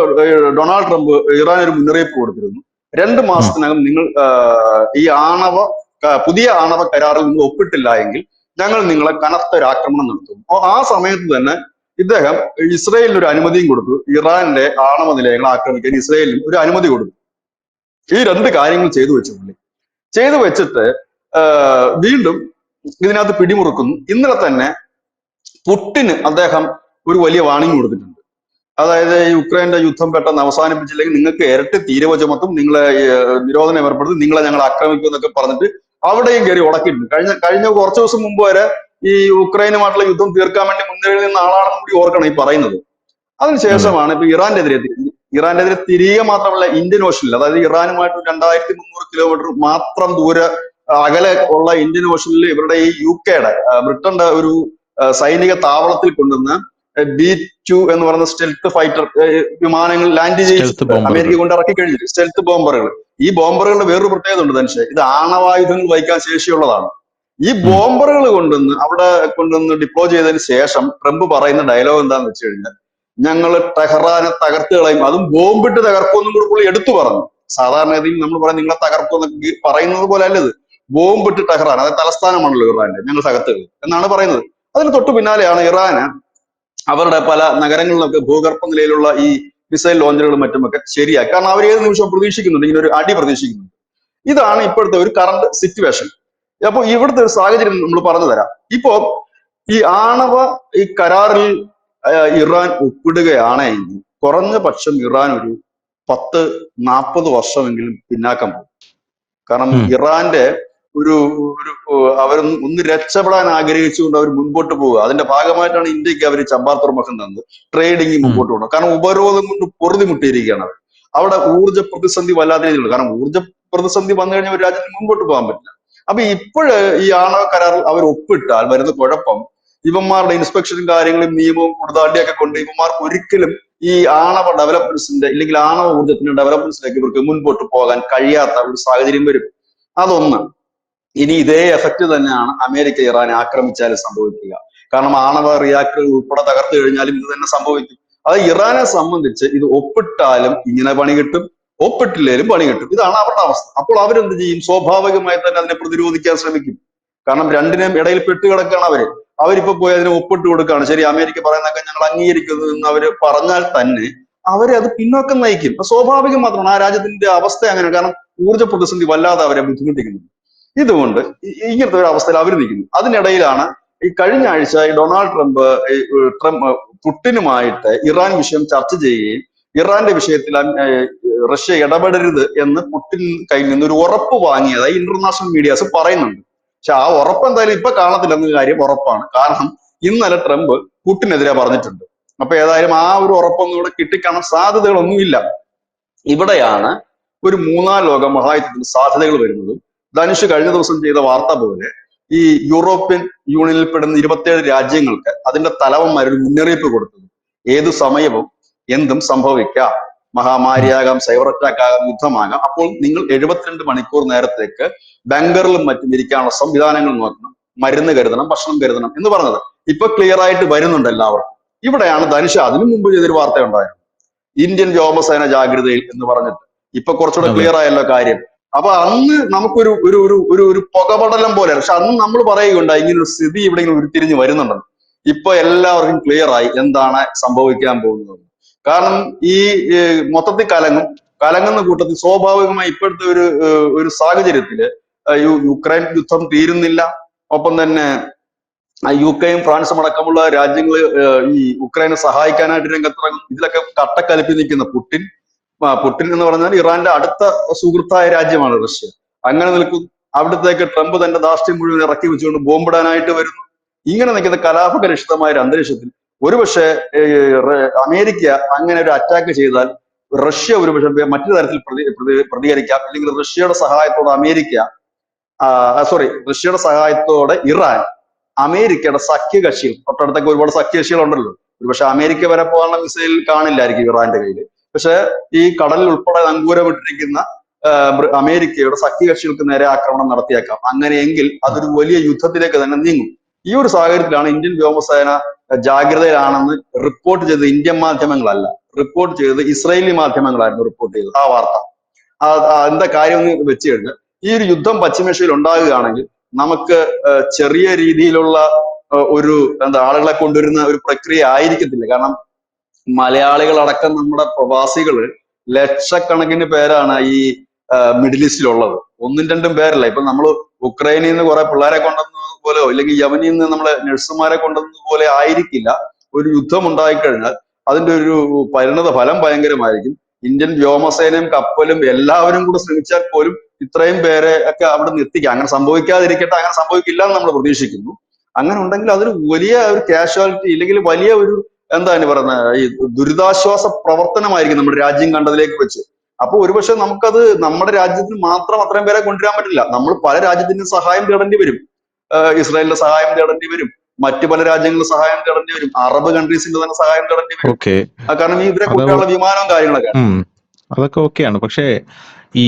ഡൊണാൾഡ് ട്രംപ് ഇറാൻ ഒരു മുന്നറിയിപ്പ് കൊടുത്തിരുന്നു. 2 മാസത്തിനകം നിങ്ങൾ ഈ പുതിയ ആണവ കരാറിൽ നിങ്ങൾ ഒപ്പിട്ടില്ല എങ്കിൽ ഞങ്ങൾ നിങ്ങളെ കനത്ത ഒരു ആക്രമണം നടത്തും. ആ സമയത്ത് തന്നെ ഇദ്ദേഹം ഇസ്രയേലിന് ഒരു അനുമതിയും കൊടുത്തു. ഇറാന്റെ ആണവ നിലയങ്ങൾ ആക്രമിക്കാൻ ഇസ്രയേലിന് ഒരു അനുമതി കൊടുത്തു. ഈ 2 കാര്യങ്ങൾ ചെയ്തു വെച്ചു പുള്ളി. ചെയ്തു വെച്ചിട്ട് വീണ്ടും ഇതിനകത്ത് പിടിമുറുക്കുന്നു. ഇന്നലെ തന്നെ പുട്ടിന് അദ്ദേഹം ഒരു വലിയ വാണിംഗ് കൊടുത്തിട്ടുണ്ട്. അതായത് യുക്രൈന്റെ യുദ്ധം പെട്ടെന്ന് അവസാനിപ്പിച്ചില്ലെങ്കിൽ നിങ്ങൾക്ക് ഇരട്ടി തീരുവ ചുമത്തും, നിങ്ങളെ നിരോധനം ഏർപ്പെടുത്തും, നിങ്ങളെ ഞങ്ങൾ ആക്രമിക്കും എന്നൊക്കെ പറഞ്ഞിട്ട് അവിടെയും കയറി ഉടക്കിയിട്ടുണ്ട്. കഴിഞ്ഞ കുറച്ചു ദിവസം മുമ്പ് വരെ ഈ യുക്രൈനുമായിട്ടുള്ള യുദ്ധം തീർക്കാൻ വേണ്ടി മുന്നേറി നിന്ന ആളാണെന്ന് കൂടി ഓർക്കണം ഈ പറയുന്നത്. അതിനുശേഷമാണ് ഇപ്പൊ ഇറാനെതിരെ തിരികെ മാത്രമല്ല ഇന്ത്യൻ ഓഷനിൽ, അതായത് ഇറാനുമായിട്ട് 2300 കിലോമീറ്റർ മാത്രം അകലെ ഉള്ള ഇന്ത്യൻ ഓഷനിൽ ഇവരുടെ ഈ UK-യുടെ ബ്രിട്ടന്റെ ഒരു സൈനിക താവളത്തിൽ കൊണ്ടുവന്ന B-2 എന്ന് പറയുന്ന സ്റ്റെൽത്ത് ഫൈറ്റർ വിമാനങ്ങൾ ലാൻഡ് ചെയ്ത് അമേരിക്ക കൊണ്ട് ഇറക്കി കഴിഞ്ഞു. സ്റ്റെൽത്ത് ബോംബറുകൾ. ഈ ബോംബറുകളുടെ വേറൊരു പ്രത്യേകത ഉണ്ട് ധനുഷ്, ഇത് ആണവായുധങ്ങൾ വഹിക്കാൻ ശേഷിയുള്ളതാണ്. ഈ ബോംബറുകൾ അവിടെ കൊണ്ടുവന്ന് ഡിപ്ലോയ് ചെയ്തതിന് ശേഷം ട്രംപ് പറയുന്ന ഡയലോഗ് എന്താന്ന് വെച്ച് കഴിഞ്ഞാൽ, ഞങ്ങൾ ടെഹ്റാനെ തകർത്ത് കളയും, അതും ബോംബിട്ട് തകർക്കുമെന്നും കൂടി പുള്ളി എടുത്തു പറഞ്ഞു. സാധാരണഗതിയിൽ നമ്മൾ പറയാം നിങ്ങളെ തകർക്കുമെന്നൊക്കെ പറയുന്നത് പോലെ അല്ലത്. ബോംബിട്ട് ടെഹ്റാൻ, അതായത് തലസ്ഥാനമാണല്ലോ ഇറാന്റെ, ഞങ്ങൾ തകർത്ത് കളയും എന്നാണ് പറയുന്നത്. അതിന് തൊട്ടു പിന്നാലെയാണ് ഇറാന് അവരുടെ പല നഗരങ്ങളിലൊക്കെ ഭൂഗർഭ നിലയിലുള്ള ഈ മിസൈൽ ലോഞ്ചറുകളും മറ്റുമൊക്കെ ശരിയാക്കി. കാരണം അവർ ഏത് നിമിഷം പ്രതീക്ഷിക്കുന്നുണ്ട്, ഇങ്ങനെ ഒരു അടി പ്രതീക്ഷിക്കുന്നുണ്ട്. ഇതാണ് ഇപ്പോഴത്തെ ഒരു കറണ്ട് സിറ്റുവേഷൻ. അപ്പൊ ഇവിടുത്തെ ഒരു സാഹചര്യം നമ്മൾ പറഞ്ഞു തരാം. ഇപ്പോ ഈ ഈ കരാറിൽ ഇറാൻ ഒപ്പിടുകയാണെങ്കിൽ കുറഞ്ഞ പക്ഷം ഇറാൻ ഒരു 10-40 വർഷമെങ്കിലും പിന്നാക്കം പോകും. കാരണം ഇറാന്റെ അവരൊന്ന് രക്ഷപ്പെടാൻ ആഗ്രഹിച്ചുകൊണ്ട് അവർ മുൻപോട്ട് പോവുക. അതിന്റെ ഭാഗമായിട്ടാണ് ഇന്ത്യക്ക് അവർ ചമ്പാർ തുറമുഖം തന്നത്, ട്രേഡിങ് മുമ്പോട്ട് പോകണം. കാരണം ഉപരോധം കൊണ്ട് പൊറുതിമുട്ടിയിരിക്കുകയാണ് അവർ. അവിടെ ഊർജ്ജ പ്രതിസന്ധി വല്ലാതെ രീതിയിലുള്ളൂ. കാരണം ഊർജ്ജ പ്രതിസന്ധി വന്നു കഴിഞ്ഞാൽ ഒരു രാജ്യത്തിന് മുമ്പോട്ട് പോകാൻ പറ്റില്ല. അപ്പൊ ഇപ്പോഴ് ഈ ആണവ കരാറിൽ അവർ ഒപ്പിട്ടാൽ വരുന്ന കുഴപ്പം, ഇവന്മാരുടെ ഇൻസ്പെക്ഷനും കാര്യങ്ങളും നിയമവും കുടുതാടിയൊക്കെ കൊണ്ട് ഇവന്മാർക്ക് ഒരിക്കലും ഈ ആണവ ഡെവലപ്മെന്റ്സിന്റെ ഇല്ലെങ്കിൽ ആണവ ഊർജ്ജത്തിന്റെ ഡെവലപ്മെന്റ്സിലേക്ക് ഇവർക്ക് മുൻപോട്ട് പോകാൻ കഴിയാത്ത ഒരു സാഹചര്യം വരും. അതൊന്ന്. ഇനി ഇതേ എഫക്റ്റ് തന്നെയാണ് അമേരിക്ക ഇറാനെ ആക്രമിച്ചാലും സംഭവിക്കുക. കാരണം ആണവ റിയാക്ടർ ഉൾപ്പെടെ തകർത്തു കഴിഞ്ഞാലും ഇത് തന്നെ സംഭവിക്കും. അത് ഇറാനെ സംബന്ധിച്ച് ഇത് ഒപ്പിട്ടാലും ഇങ്ങനെ പണി കിട്ടും, ഒപ്പിട്ടില്ലേലും പണി കിട്ടും. ഇതാണ് അവരുടെ അവസ്ഥ. അപ്പോൾ അവരെന്ത് ചെയ്യും? സ്വാഭാവികമായി തന്നെ അതിനെ പ്രതിരോധിക്കാൻ ശ്രമിക്കും. കാരണം രണ്ടിനും ഇടയിൽ പെട്ടുകിടക്കുകയാണ് അവരിപ്പോ പോയി അതിനെ ഒപ്പിട്ട് കൊടുക്കുകയാണ്. ശരി, അമേരിക്ക പറയുന്നതൊക്കെ ഞങ്ങൾ അംഗീകരിക്കുന്നു എന്ന് അവര് പറഞ്ഞാൽ തന്നെ അവരെ അത് പിന്നോക്കം നയിക്കും. സ്വാഭാവികം മാത്രമാണ്. ആ രാജ്യത്തിന്റെ അവസ്ഥ അങ്ങനെ. കാരണം ഊർജ്ജ പ്രതിസന്ധി വല്ലാതെ അവരെ ബുദ്ധിമുട്ടിക്കുന്നു. ഇതുകൊണ്ട് ഇങ്ങനത്തെ ഒരു അവസ്ഥയിൽ അവർ നിൽക്കുന്നു. അതിനിടയിലാണ് ഈ കഴിഞ്ഞ ആഴ്ച ഈ ഡൊണാൾഡ് ട്രംപ് പുട്ടിനുമായിട്ട് ഇറാൻ വിഷയം ചർച്ച ചെയ്യുകയും ഇറാന്റെ വിഷയത്തിൽ റഷ്യ ഇടപെടരുത് എന്ന് പുട്ടിൻ കയ്യിൽ നിന്ന് ഒരു ഉറപ്പ് വാങ്ങിയതായി ഇന്റർനാഷണൽ മീഡിയാസ് പറയുന്നുണ്ട്. പക്ഷെ ആ ഉറപ്പ് എന്തായാലും ഇപ്പൊ കാണത്തില്ലെന്ന കാര്യം ഉറപ്പാണ്. കാരണം ഇന്നലെ ട്രംപ് പുട്ടിനെതിരെ പറഞ്ഞിട്ടുണ്ട്. അപ്പൊ ഏതായാലും ആ ഒരു ഉറപ്പൊന്നും ഇവിടെ കിട്ടിക്കാണാൻ സാധ്യതകളൊന്നുമില്ല. ഇവിടെയാണ് ഒരു 3ാം ലോക മഹായുദ്ധത്തിന് സാധ്യതകൾ വരുന്നതും. ധനുഷ് കഴിഞ്ഞ ദിവസം ചെയ്ത വാർത്ത പോലെ ഈ യൂറോപ്യൻ യൂണിയനിൽ പെടുന്ന 27 രാജ്യങ്ങൾക്ക് അതിന്റെ തലവന്മാരൊരു മുന്നറിയിപ്പ് കൊടുത്തത്, ഏതു സമയവും എന്തും സംഭവിക്കാം, മഹാമാരിയാകാം, സൈബർ അറ്റാക്ക് ആകാം, യുദ്ധമാകാം. അപ്പോൾ നിങ്ങൾ 72 മണിക്കൂർ നേരത്തേക്ക് ബങ്കറിലും മറ്റും ഇരിക്കാനുള്ള സംവിധാനങ്ങൾ നോക്കണം, മരുന്ന് കരുതണം, ഭക്ഷണം കരുതണം എന്ന് പറഞ്ഞത് ഇപ്പൊ ക്ലിയർ ആയിട്ട് വരുന്നുണ്ട് എല്ലാവർക്കും. ഇവിടെയാണ് ധനുഷ് അതിനു മുമ്പ് ചെയ്തൊരു വാർത്ത ഉണ്ടായിരുന്നു, ഇന്ത്യൻ വ്യോമസേന ജാഗ്രതയിൽ എന്ന് പറഞ്ഞിട്ട്. ഇപ്പൊ കുറച്ചുകൂടെ ക്ലിയർ ആയല്ലോ കാര്യം. അപ്പൊ അന്ന് നമുക്കൊരു ഒരു ഒരു ഒരു ഒരു പുകപടലം പോലെ, പക്ഷെ അന്ന് നമ്മൾ പറയുകയുണ്ടായി ഇങ്ങനെ ഒരു സ്ഥിതി ഇവിടെ ഇങ്ങനെ ഉരുത്തിരിഞ്ഞ് വരുന്നുണ്ടെന്ന്. ഇപ്പൊ എല്ലാവർക്കും ക്ലിയർ ആയി എന്താണ് സംഭവിക്കാൻ പോകുന്നത്. കാരണം ഈ മൊത്തത്തിൽ കലങ്ങുന്ന കൂട്ടത്തിൽ സ്വാഭാവികമായി ഇപ്പോഴത്തെ ഒരു സാഹചര്യത്തില് യുക്രൈൻ യുദ്ധം തീരുന്നില്ല. ഒപ്പം തന്നെ UK-യും ഫ്രാൻസും അടക്കമുള്ള രാജ്യങ്ങൾ ഈ യുക്രൈനെ സഹായിക്കാനായിട്ട് രംഗത്തിറങ്ങും. ഇതിലൊക്കെ കട്ടക്കലിപ്പി നിൽക്കുന്ന പുട്ടിൻ എന്ന് പറഞ്ഞാൽ ഇറാന്റെ അടുത്ത സുഹൃത്തായ രാജ്യമാണ് റഷ്യ. അങ്ങനെ നിൽക്കും. അവിടത്തേക്ക് ട്രംപ് തന്റെ ധാർഷ്ട്യം മുഴുവൻ ഇറക്കി വെച്ചുകൊണ്ട് ബോംബിടാനായിട്ട് വരുന്നു. ഇങ്ങനെ നിൽക്കുന്ന കലാപകലുഷിതമായ ഒരു അന്തരീക്ഷത്തിൽ ഒരുപക്ഷെ അമേരിക്ക അങ്ങനെ ഒരു അറ്റാക്ക് ചെയ്താൽ റഷ്യ ഒരുപക്ഷെ മറ്റു തരത്തിൽ പ്രതികരിക്കാം. അല്ലെങ്കിൽ റഷ്യയുടെ സഹായത്തോടെ റഷ്യയുടെ സഹായത്തോടെ ഇറാൻ അമേരിക്കയുടെ സഖ്യകക്ഷികൾ, തൊട്ടടുത്തൊക്കെ ഒരുപാട് സഖ്യകക്ഷികൾ ഉണ്ടല്ലോ. ഒരുപക്ഷെ അമേരിക്ക വരെ പോകാനുള്ള മിസൈൽ കാണില്ലായിരിക്കും ഇറാന്റെ കയ്യിൽ. പക്ഷെ ഈ കടലിൽ ഉൾപ്പെടെ നങ്കൂരമിട്ടിരിക്കുന്ന അമേരിക്കയുടെ സഖ്യകക്ഷികൾക്ക് നേരെ ആക്രമണം നടത്തിയേക്കാം. അങ്ങനെയെങ്കിൽ അതൊരു വലിയ യുദ്ധത്തിലേക്ക് തന്നെ നീങ്ങും. ഈ ഒരു സാഹചര്യത്തിലാണ് ഇന്ത്യൻ വ്യോമസേന ജാഗ്രതയിലാണെന്ന് റിപ്പോർട്ട് ചെയ്തത് ഇന്ത്യൻ മാധ്യമങ്ങളല്ല, റിപ്പോർട്ട് ചെയ്തത് ഇസ്രായേലി മാധ്യമങ്ങളായിരുന്നു റിപ്പോർട്ട് ചെയ്തത് ആ വാർത്ത. എന്താ കാര്യം എന്ന് വെച്ച് കഴിഞ്ഞാൽ, ഈ ഒരു യുദ്ധം പശ്ചിമേഷ്യയിൽ ഉണ്ടാകുകയാണെങ്കിൽ നമുക്ക് ചെറിയ രീതിയിലുള്ള ഒരു ആളുകളെ കൊണ്ടുവരുന്ന ഒരു പ്രക്രിയ ആയിരിക്കത്തില്ല. കാരണം മലയാളികളടക്കം നമ്മുടെ പ്രവാസികള് ലക്ഷക്കണക്കിന് പേരാണ് ഈ മിഡിൽ ഈസ്റ്റിലുള്ളത്. ഒന്നും രണ്ടും പേരല്ല. ഇപ്പൊ നമ്മൾ ഉക്രൈനിൽ നിന്ന് കുറെ പിള്ളേരെ കൊണ്ടുവന്നത് പോലെയോ ഇല്ലെങ്കിൽ യമനിൽ നിന്ന് നമ്മളെ നഴ്സുമാരെ കൊണ്ടുവന്നത് പോലെ ആയിരിക്കില്ല. ഒരു യുദ്ധം ഉണ്ടായിക്കഴിഞ്ഞാൽ അതിന്റെ ഒരു പരിണത ഫലം ഭയങ്കരമായിരിക്കും. ഇന്ത്യൻ വ്യോമസേനയും കപ്പലും എല്ലാവരും കൂടെ ശ്രമിച്ചാൽ പോലും ഇത്രയും പേരെ ഒക്കെ അവിടെ നിന്ന് എത്തിക്കാം. അങ്ങനെ സംഭവിക്കാതിരിക്കട്ടെ, അങ്ങനെ സംഭവിക്കില്ല എന്ന് നമ്മൾ പ്രതീക്ഷിക്കുന്നു. അങ്ങനെ ഉണ്ടെങ്കിൽ അതൊരു വലിയ ഒരു കാഷ്വാലിറ്റി ഇല്ലെങ്കിൽ വലിയ ഒരു പറയുന്ന ഈ ദുരിതാശ്വാസ പ്രവർത്തനമായിരിക്കും നമ്മുടെ രാജ്യം കണ്ടതിലേക്ക് വെച്ച്. അപ്പൊ ഒരുപക്ഷെ നമുക്കത് നമ്മുടെ രാജ്യത്തിന് മാത്രം അത്രയും പേരെ കൊണ്ടുവരാൻ പറ്റില്ല. നമ്മൾ പല രാജ്യത്തിന്റെയും സഹായം തേടേണ്ടി വരും. ഇസ്രായേലിന്റെ സഹായം തേടേണ്ടി വരും, മറ്റു പല രാജ്യങ്ങളുടെ സഹായം തേടേണ്ടി വരും, അറബ് കൺട്രീസിന്റെ തന്നെ സഹായം തേടേണ്ടി വരും. ഓക്കെ, കാരണം ഇവരെ കൊണ്ടുള്ള വിമാനവും കാര്യങ്ങളൊക്കെ അതൊക്കെ ഓക്കെയാണ്. പക്ഷേ ഈ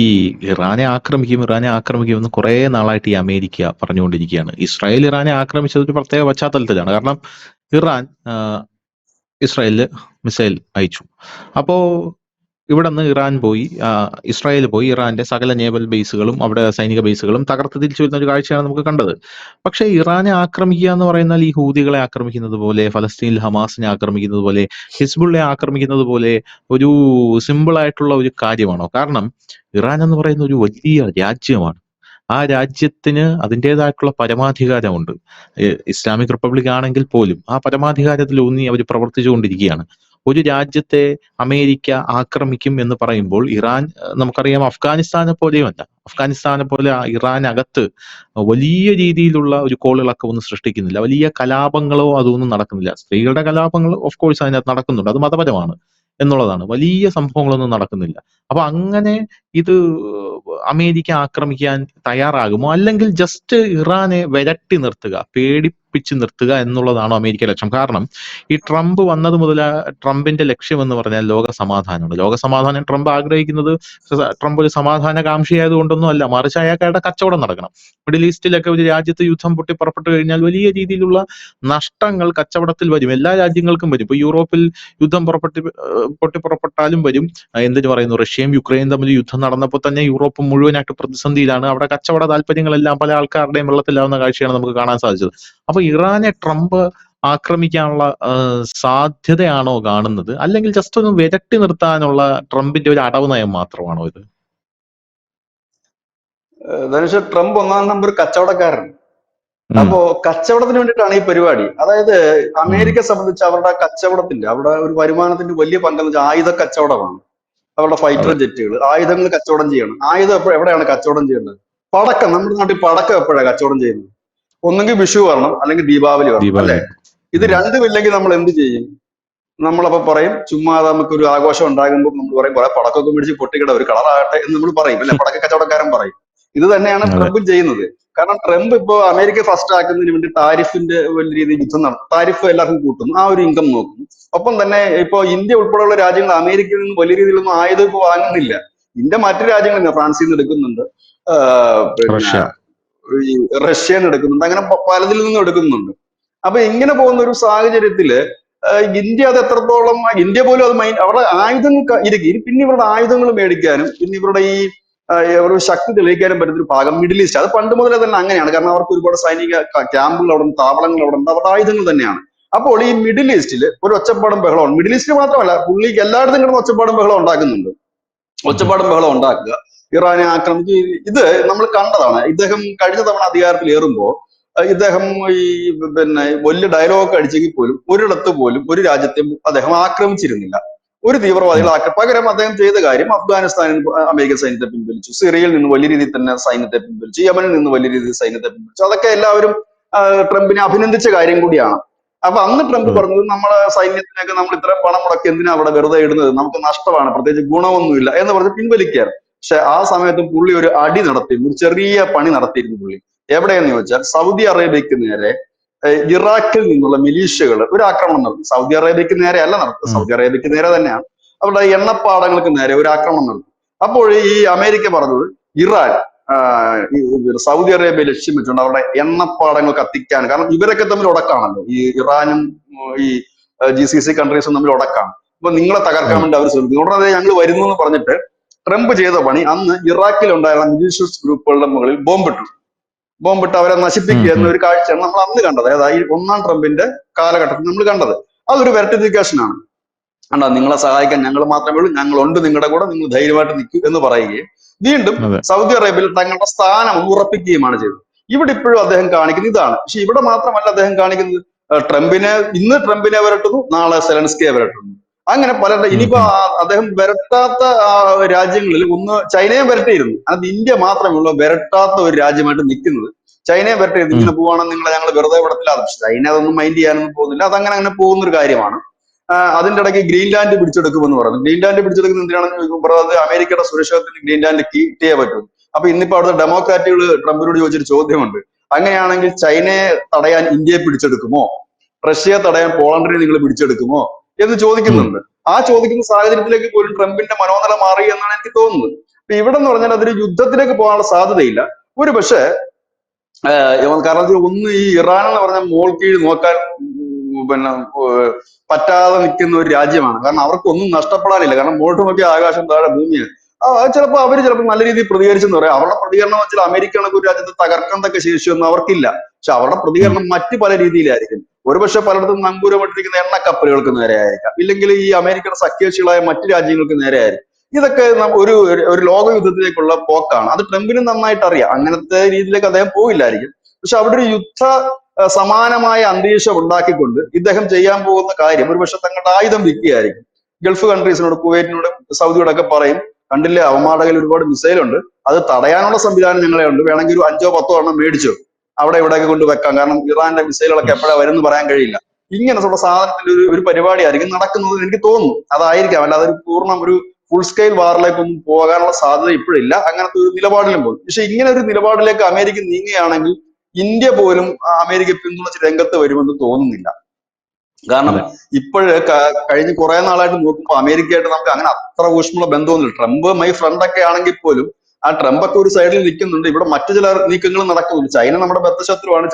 ഇറാനെ ആക്രമിക്കുമെന്ന് കുറെ നാളായിട്ട് ഈ അമേരിക്ക പറഞ്ഞുകൊണ്ടിരിക്കുകയാണ്. ഇസ്രായേൽ ഇറാനെ ആക്രമിച്ചത് ഒരു പ്രത്യേക പശ്ചാത്തലത്തിലാണ്. കാരണം ഇറാൻ ഇസ്രായേലില് മിസൈൽ അയച്ചു. അപ്പോ ഇവിടെ നിന്ന് ഇസ്രായേൽ പോയി ഇറാന്റെ സകല നേവൽ ബേസുകളും അവിടെ സൈനിക ബേസുകളും തകർത്ത് തിരിച്ചു വരുന്ന ഒരു കാഴ്ചയാണ് നമുക്ക് കണ്ടത്. പക്ഷേ ഇറാനെ ആക്രമിക്കുക എന്ന് പറയുന്നാൽ ഈ ഹൂതികളെ ആക്രമിക്കുന്നത് പോലെ, ഫലസ്തീനിൽ ഹമാസിനെ ആക്രമിക്കുന്നത് പോലെ, ഹിസ്ബുള്ളെ ആക്രമിക്കുന്നത് പോലെ ഒരു സിമ്പിൾ ആയിട്ടുള്ള ഒരു കാര്യമാണോ? കാരണം ഇറാൻ എന്ന് പറയുന്ന ഒരു വലിയ രാജ്യമാണ്. ആ രാജ്യത്തിന് അതിൻ്റെതായിട്ടുള്ള പരമാധികാരമുണ്ട്. ഇസ്ലാമിക് റിപ്പബ്ലിക് ആണെങ്കിൽ പോലും ആ പരമാധികാരത്തിലൂന്നി അവർ പ്രവർത്തിച്ചുകൊണ്ടിരിക്കുകയാണ്. ഒരു രാജ്യത്തെ അമേരിക്ക ആക്രമിക്കും എന്ന് പറയുമ്പോൾ ഇറാൻ, നമുക്കറിയാം, അഫ്ഗാനിസ്ഥാനെ പോലെയുമല്ല. അഫ്ഗാനിസ്ഥാനെ പോലെ ഇറാനകത്ത് വലിയ രീതിയിലുള്ള ഒരു കോളിളക്കമൊന്നും സൃഷ്ടിക്കുന്നില്ല. വലിയ കലാപങ്ങളോ അതൊന്നും നടക്കുന്നില്ല. സ്ത്രീകളുടെ കലാപങ്ങൾ ഓഫ് കോഴ്സ് അതിനകത്ത് നടക്കുന്നുണ്ട്, അത് മതപരമാണ് എന്നുള്ളതാണ്. വലിയ സംഭവങ്ങളൊന്നും നടക്കുന്നില്ല. അപ്പൊ അങ്ങനെ ഇത് അമേരിക്ക ആക്രമിക്കാൻ തയ്യാറാകുമോ? അല്ലെങ്കിൽ ജസ്റ്റ് ഇറാനെ വിരട്ടി നിർത്തുക, പേടിപ്പിച്ച് നിർത്തുക എന്നുള്ളതാണോ അമേരിക്ക ലക്ഷ്യം? കാരണം ഈ ട്രംപ് വന്നത് മുതൽ ട്രംപിന്റെ ലക്ഷ്യം എന്ന് പറഞ്ഞാൽ ലോക സമാധാനമാണ്. ലോക സമാധാനം ട്രംപ് ആഗ്രഹിക്കുന്നത്, ട്രംപ് ഒരു സമാധാനകാംക്ഷി ആയതുകൊണ്ടൊന്നും അല്ല, മറിച്ച് അയാൾക്കാരുടെ കച്ചവടം നടക്കണം. മിഡിൽ ഈസ്റ്റിലൊക്കെ ഒരു രാജ്യത്ത് യുദ്ധം പുറപ്പെട്ടു കഴിഞ്ഞാൽ വലിയ രീതിയിലുള്ള നഷ്ടങ്ങൾ കച്ചവടത്തിൽ വരും. എല്ലാ രാജ്യങ്ങൾക്കും വരും. ഇപ്പൊ യൂറോപ്പിൽ യുദ്ധം പുറപ്പെട്ടാലും വരും. എന്തിനു പറയുന്നു, റഷ്യയും യുക്രൈനും തമ്മിൽ യുദ്ധം നടന്നപ്പോൾ തന്നെ യൂറോപ്പ് മുഴുവനായിട്ട് പ്രതിസന്ധിയിലാണ്. അവിടെ കച്ചവട താല്പര്യങ്ങളെല്ലാം പല ആൾക്കാരുടെയും വെള്ളത്തിലാവുന്ന കാഴ്ചയാണ് നമുക്ക് കാണാൻ സാധിച്ചത്. അപ്പൊ ഇറാനെ ട്രംപ് ആക്രമിക്കാനുള്ള സാധ്യതയാണോ കാണുന്നത്? അല്ലെങ്കിൽ ജസ്റ്റ് ഒന്ന് വിരട്ടി നിർത്താനുള്ള ട്രംപിന്റെ ഒരു അടവ് നയം മാത്രമാണോ ഇത്? ധനുഷ്, ട്രംപ് ഒന്നാം നമ്പർ കച്ചവടക്കാരൻ. അപ്പോ കച്ചവടത്തിന് വേണ്ടിയിട്ടാണ് ഈ പരിപാടി. അതായത് അമേരിക്കയെ സംബന്ധിച്ച് അവരുടെ കച്ചവടത്തിന്റെ, അവിടെ ഒരു വരുമാനത്തിന്റെ വലിയ പങ്കെന്ന് വെച്ചാൽ ആയുധ കച്ചവടമാണ്. അവരുടെ ഫൈറ്റർ ജെറ്റുകൾ, ആയുധങ്ങൾ കച്ചവടം ചെയ്യണം. ആയുധം എവിടെയാണ് കച്ചവടം ചെയ്യുന്നത്? പടക്കം. നമ്മുടെ നാട്ടിൽ പടക്കം എപ്പോഴാണ് കച്ചവടം ചെയ്യുന്നത്? ഒന്നെങ്കിൽ വിഷു വരണം, അല്ലെങ്കിൽ ദീപാവലി വരണം, അല്ലെ? ഇത് രണ്ടുമില്ലെങ്കിൽ നമ്മൾ എന്ത് ചെയ്യും? നമ്മളപ്പോ പറയും, ചുമ്മാ നമുക്കൊരു ആഘോഷം ഉണ്ടാകുമ്പോൾ നമ്മൾ പറയും കുറെ പടക്കമൊക്കെ മേടിച്ച് പൊട്ടിക്കട, ഒരു കളറാകട്ടെ എന്ന് നമ്മൾ പറയും, അല്ലെ? പടക്ക കച്ചവടക്കാരൻ പറയും. ഇത് തന്നെയാണ് ട്രംപും ചെയ്യുന്നത്. കാരണം ട്രംപ് ഇപ്പോ അമേരിക്ക ഫസ്റ്റ് ആക്കുന്നതിന് വേണ്ടി താരിഫിന്റെ വലിയ രീതിയിൽ യുദ്ധം നടത്തും. താരിഫ് എല്ലാവർക്കും കൂട്ടുന്നു, ആ ഒരു ഇൻകം നോക്കും. ഒപ്പം തന്നെ ഇപ്പോ ഇന്ത്യ ഉൾപ്പെടെയുള്ള രാജ്യങ്ങൾ അമേരിക്കയിൽ നിന്ന് വലിയ രീതിയിലൊന്നും ആയുധം ഇപ്പൊ വാങ്ങുന്നില്ല. ഇന്ത്യ മറ്റു രാജ്യങ്ങളിൽ ഫ്രാൻസിൽ നിന്ന് എടുക്കുന്നുണ്ട്, പിന്നെ റഷ്യയിൽ നിന്ന് എടുക്കുന്നുണ്ട്, അങ്ങനെ പലതിൽ നിന്നും എടുക്കുന്നുണ്ട്. അപ്പൊ ഇങ്ങനെ പോകുന്ന ഒരു സാഹചര്യത്തില് ഇന്ത്യ അത് എത്രത്തോളം, ഇന്ത്യ പോലും അത് അവരുടെ ആയുധങ്ങൾ ഇരിക്കും. പിന്നെ ഇവരുടെ ആയുധങ്ങൾ മേടിക്കാനും പിന്നെ ഇവരുടെ ഈ ഒരു ശക്തി തെളിയിക്കാനും പറ്റുന്ന ഒരു ഭാഗം മിഡിൽ ഈസ്റ്റ്. അത് പണ്ട് മുതലേ തന്നെ അങ്ങനെയാണ്. കാരണം അവർക്ക് ഒരുപാട് സൈനിക ക്യാമ്പുകൾ അവിടെ ഉണ്ട്, താവളങ്ങൾ അവിടെ ഉണ്ട്, അവരുടെ ആയുധങ്ങൾ തന്നെയാണ്. അപ്പോൾ ഈ മിഡിൽ ഈസ്റ്റിൽ ഒരു ഒച്ചപ്പാടും ബഹളമാണ്. മിഡിൽ ഈസ്റ്റിൽ മാത്രമല്ല, പുള്ളി എല്ലായിടത്തും കിടന്ന് ഒച്ചപ്പാടും ബഹളം ഉണ്ടാക്കുന്നുണ്ട്. ഒച്ചപ്പാടും ബഹളം ഉണ്ടാക്കുക, ഇറാനെ ആക്രമിച്ച്, ഇത് നമ്മൾ കണ്ടതാണ്. ഇദ്ദേഹം കഴിഞ്ഞ തവണ അധികാരത്തിൽ ഏറുമ്പോൾ ഇദ്ദേഹം ഈ വലിയ ഡയലോഗ് അടിച്ചെങ്കിൽ പോലും ഒരിടത്ത് പോലും ഒരു രാജ്യത്തെ അദ്ദേഹം ആക്രമിച്ചിരുന്നില്ല. ഒരു തീവ്രവാദികളെ പകരം അദ്ദേഹം ചെയ്ത കാര്യം, അഫ്ഗാനിസ്ഥാനിൽ അമേരിക്കൻ സൈന്യത്തെ പിൻവലിച്ചു, സിറിയയിൽ നിന്ന് വലിയ രീതിയിൽ തന്നെ സൈന്യത്തെ പിൻവലിച്ചു, യമനിൽ നിന്ന് വലിയ രീതിയിൽ സൈന്യത്തെ പിൻവലിച്ചു. അതൊക്കെ എല്ലാവരും ട്രംപിനെ അഭിനന്ദിച്ച കാര്യം കൂടിയാണ്. അപ്പൊ അന്ന് ട്രംപ് പറഞ്ഞത്, നമ്മളെ സൈന്യത്തിനൊക്കെ നമ്മൾ ഇത്ര പണം മുടക്കി എന്തിനാ അവിടെ വെറുതെ ഇടുന്നത്, നമുക്ക് നഷ്ടമാണ്, പ്രത്യേകിച്ച് ഗുണമൊന്നുമില്ല എന്ന് പറഞ്ഞ് പിൻവലിക്കുകയാണ്. പക്ഷെ ആ സമയത്ത് പുള്ളി ഒരു അടി നടത്തിയിരുന്നു, ഒരു ചെറിയ പണി നടത്തിയിരുന്നു പുള്ളി. എവിടെയെന്ന് ചോദിച്ചാൽ സൗദി അറേബ്യക്ക് നേരെ ഇറാഖിൽ നിന്നുള്ള മിലീഷ്യകൾ ഒരു ആക്രമണം നടത്തി. സൗദി അറേബ്യക്ക് നേരെ അല്ല നടത്തുന്നത്, ഉം. സൗദി അറേബ്യക്ക് നേരെ തന്നെയാണ്. അവരുടെ എണ്ണപ്പാടങ്ങൾക്ക് നേരെ ഒരു ആക്രമണം നടത്തി. അപ്പോൾ ഈ അമേരിക്ക പറഞ്ഞത് ഇറാൻ ഈ സൗദി അറേബ്യ ലക്ഷ്യം വെച്ചുകൊണ്ട് അവരുടെ എണ്ണപ്പാടങ്ങൾ കത്തിക്കാൻ, കാരണം ഇവരൊക്കെ തമ്മിൽ ഉടക്കാണല്ലോ, ഈ ഇറാനും ഈ GCC കൺട്രീസും തമ്മിൽ ഉടക്കാണ്. അപ്പൊ നിങ്ങളെ തകർക്കാൻ അതെ. വേണ്ടി അവർ ശ്രമിക്കുന്നു. ഉടനെ ഞങ്ങൾ വരുന്നു എന്ന് പറഞ്ഞിട്ട് ട്രംപ് ചെയ്ത പണി അന്ന് ഇറാഖിൽ ഉണ്ടായിരുന്ന മിലീഷ്യസ് ഗ്രൂപ്പുകളുടെ മുകളിൽ ബോംബിട്ട് അവരെ ഉം, നശിപ്പിക്കുക എന്ന ഉം. ഒരു കാഴ്ചയാണ് നമ്മൾ അന്ന് കണ്ടത്. അതായത് ഈ ഒന്നാം ട്രംപിന്റെ കാലഘട്ടത്തിൽ നമ്മൾ കണ്ടത്. അതൊരു വെർട്ടിഫിക്കേഷൻ ആണ്. കണ്ടോ, നിങ്ങളെ സഹായിക്കാൻ ഞങ്ങൾ മാത്രമേ ഉള്ളൂ, ഞങ്ങളുണ്ട് നിങ്ങളുടെ കൂടെ, നിങ്ങൾ ധൈര്യമായിട്ട് നിൽക്കൂ എന്ന് പറയുകയും വീണ്ടും അതെ. സൗദി അറേബ്യയിൽ തങ്ങളുടെ സ്ഥാനം ഉറപ്പിക്കുകയുമാണ് ചെയ്തത്. ഇവിടെ ഇപ്പോഴും അദ്ദേഹം കാണിക്കുന്നത് ഇതാണ്. പക്ഷെ ഇവിടെ മാത്രമല്ല അദ്ദേഹം കാണിക്കുന്നത്, ഇന്ന് ട്രംപിനെ വരട്ടുന്നു, നാളെ സെലൻസ്കിയെ വരട്ടുന്നു. അങ്ങനെ പലരുടെ ഉം, ഇനിയിപ്പോ ഉം. അദ്ദേഹം വരട്ടാത്ത രാജ്യങ്ങളിൽ ഒന്ന് ചൈനയെ വരട്ടിയിരുന്നു. അത് ഇന്ത്യ മാത്രമേ ഉള്ളൂ വരട്ടാത്ത ഒരു രാജ്യമായിട്ട് നിൽക്കുന്നത്. ചൈനയെ വരട്ടിയിരുന്നു. ഉം. ഇങ്ങനെ പോവാണെങ്കിൽ നിങ്ങളെ ഞങ്ങൾ വെറുതെ വിടത്തില്ല. പക്ഷെ ചൈന അതൊന്നും മൈൻഡ് ചെയ്യാനൊന്നും പോകുന്നില്ല. അതങ്ങനെ പോകുന്ന ഒരു കാര്യമാണ്. അതിന്റെ ഇടയ്ക്ക് ഗ്രീൻലാൻഡ് പിടിച്ചെടുക്കുമെന്ന് പറഞ്ഞു. ഗ്രീൻലാൻഡ് പിടിച്ചെടുക്കുന്നത് എന്തിനാണെന്ന് ചോദിക്കുമ്പോൾ അത് അമേരിക്കയുടെ സുരക്ഷിതത്തിന് ഗ്രീൻലാൻഡ് കിട്ടിയേ പറ്റും. അപ്പൊ ഇന്നിപ്പോ അവിടുത്തെ ഡെമോക്രാറ്റുകൾ ട്രംപിനോട് ചോദിച്ചൊരു ചോദ്യമുണ്ട്. അങ്ങനെയാണെങ്കിൽ ചൈനയെ തടയാൻ ഇന്ത്യയെ പിടിച്ചെടുക്കുമോ, റഷ്യയെ തടയാൻ പോളണ്ടിനെ നിങ്ങൾ പിടിച്ചെടുക്കുമോ എന്ന് ഉം. ചോദിക്കുന്നുണ്ട്. ആ ചോദിക്കുന്ന സാഹചര്യത്തിലേക്ക് പോലും ട്രംപിന്റെ മനോനില മാറി എന്നാണ് എനിക്ക് തോന്നുന്നത്. അപ്പൊ ഇവിടെ എന്ന് പറഞ്ഞാൽ അതൊരു യുദ്ധത്തിലേക്ക് പോകാനുള്ള സാധ്യതയില്ല. ഒരു പക്ഷേ കാരണം ഒന്ന് ഈ ഇറാൻ എന്ന് പറഞ്ഞ മോൾ കീഴ് നോക്കാൻ പിന്നെ പറ്റാതെ നിൽക്കുന്ന ഒരു രാജ്യമാണ്. കാരണം അവർക്കൊന്നും നഷ്ടപ്പെടാനില്ല. കാരണം മോട്ട് നോക്കിയ ആകാശം, താഴെ ഭൂമിയാണ്. ചിലപ്പോൾ നല്ല രീതിയിൽ പ്രതികരിച്ചെന്ന് പറയാം. അവരുടെ പ്രതികരണം വെച്ചാൽ അമേരിക്ക കണക്ക് ഒരു രാജ്യത്തെ തകർക്കണ്ടൊക്കെ ശേഷിയൊന്നും അവർക്കില്ല. പക്ഷെ അവരുടെ ഉം. പ്രതികരണം മറ്റു പല രീതിയിലായിരിക്കും. ഒരുപക്ഷെ പലയിടത്തും നങ്കൂരമിട്ടിരിക്കുന്ന എണ്ണക്കപ്പലുകൾക്ക് നേരെ ആയിരിക്കാം, ഇല്ലെങ്കിൽ ഈ അമേരിക്കയുടെ സഖ്യകക്ഷികളായ മറ്റു രാജ്യങ്ങൾക്ക് നേരെ ആയിരിക്കും. ഇതൊക്കെ ഒരു ലോക യുദ്ധത്തിലേക്കുള്ള പോക്കാണ്. അത് ട്രംപിനും നന്നായിട്ട് അറിയാം. അങ്ങനത്തെ രീതിയിലേക്ക് അദ്ദേഹം പോയില്ലായിരിക്കും. പക്ഷെ അവിടെ ഒരു സമാനമായ അന്തരീക്ഷം ഉണ്ടാക്കിക്കൊണ്ട് ഇദ്ദേഹം ചെയ്യാൻ പോകുന്ന കാര്യം ഒരുപക്ഷെ തങ്ങളുടെ ആയുധം വിൽക്കുകയായിരിക്കും. ഗൾഫ് കൺട്രീസിനോട്, കുവൈറ്റിനോട്, സൗദിയോടൊക്കെ പറയും, കണ്ടില്ലേ അവന്മാരുടെ കയ്യിൽ ഒരുപാട് മിസൈൽ ഉണ്ട്, അത് തടയാനുള്ള സംവിധാനം ഞങ്ങളെ ഉണ്ട്, വേണമെങ്കിൽ ഒരു 5-10 എണ്ണം മേടിച്ചോ, അവിടെ ഇവിടെയൊക്കെ കൊണ്ട് വെക്കാം, കാരണം ഇറാന്റെ മിസൈലുകളൊക്കെ എപ്പോഴാണ് വരുമെന്ന് പറയാൻ കഴിയില്ല. ഇങ്ങനത്തെ സാധനത്തിന്റെ ഒരു പരിപാടിയായിരിക്കും നടക്കുന്നത് എനിക്ക് തോന്നുന്നു. അതായിരിക്കാം, അല്ലാതെ ഒരു പൂർണ്ണം ഒരു ഫുൾ സ്കെയിൽ വാറിലേക്കൊന്നും പോകാനുള്ള സാധ്യത ഇപ്പോഴില്ല. അങ്ങനത്തെ ഒരു നിലപാടിലും പോകും. പക്ഷെ ഇങ്ങനെ ഒരു നിലപാടിലേക്ക് അമേരിക്ക നീങ്ങുകയാണെങ്കിൽ ഇന്ത്യ പോലും അമേരിക്ക പിന്തുണച്ച് രംഗത്ത് വരുമെന്ന് തോന്നുന്നില്ല. കാരണം അതെ. കഴിഞ്ഞ കുറെ നാളായിട്ട് നോക്കുമ്പോൾ അമേരിക്കയായിട്ട് നമുക്ക് അങ്ങനെ അത്ര ഊഷ്മള ബന്ധമൊന്നുമില്ല. ട്രംപ് മൈ ഫ്രണ്ട് ഒക്കെ ആണെങ്കിൽ പോലും ആ ട്രംപൊക്കെ ഒരു സൈഡിൽ നിൽക്കുന്നുണ്ട്. ഇവിടെ മറ്റു ചില നീക്കങ്ങളും നടക്കുന്നുണ്ട്. ചൈന നമ്മുടെ ബദ്ധശത്രുവാണ്.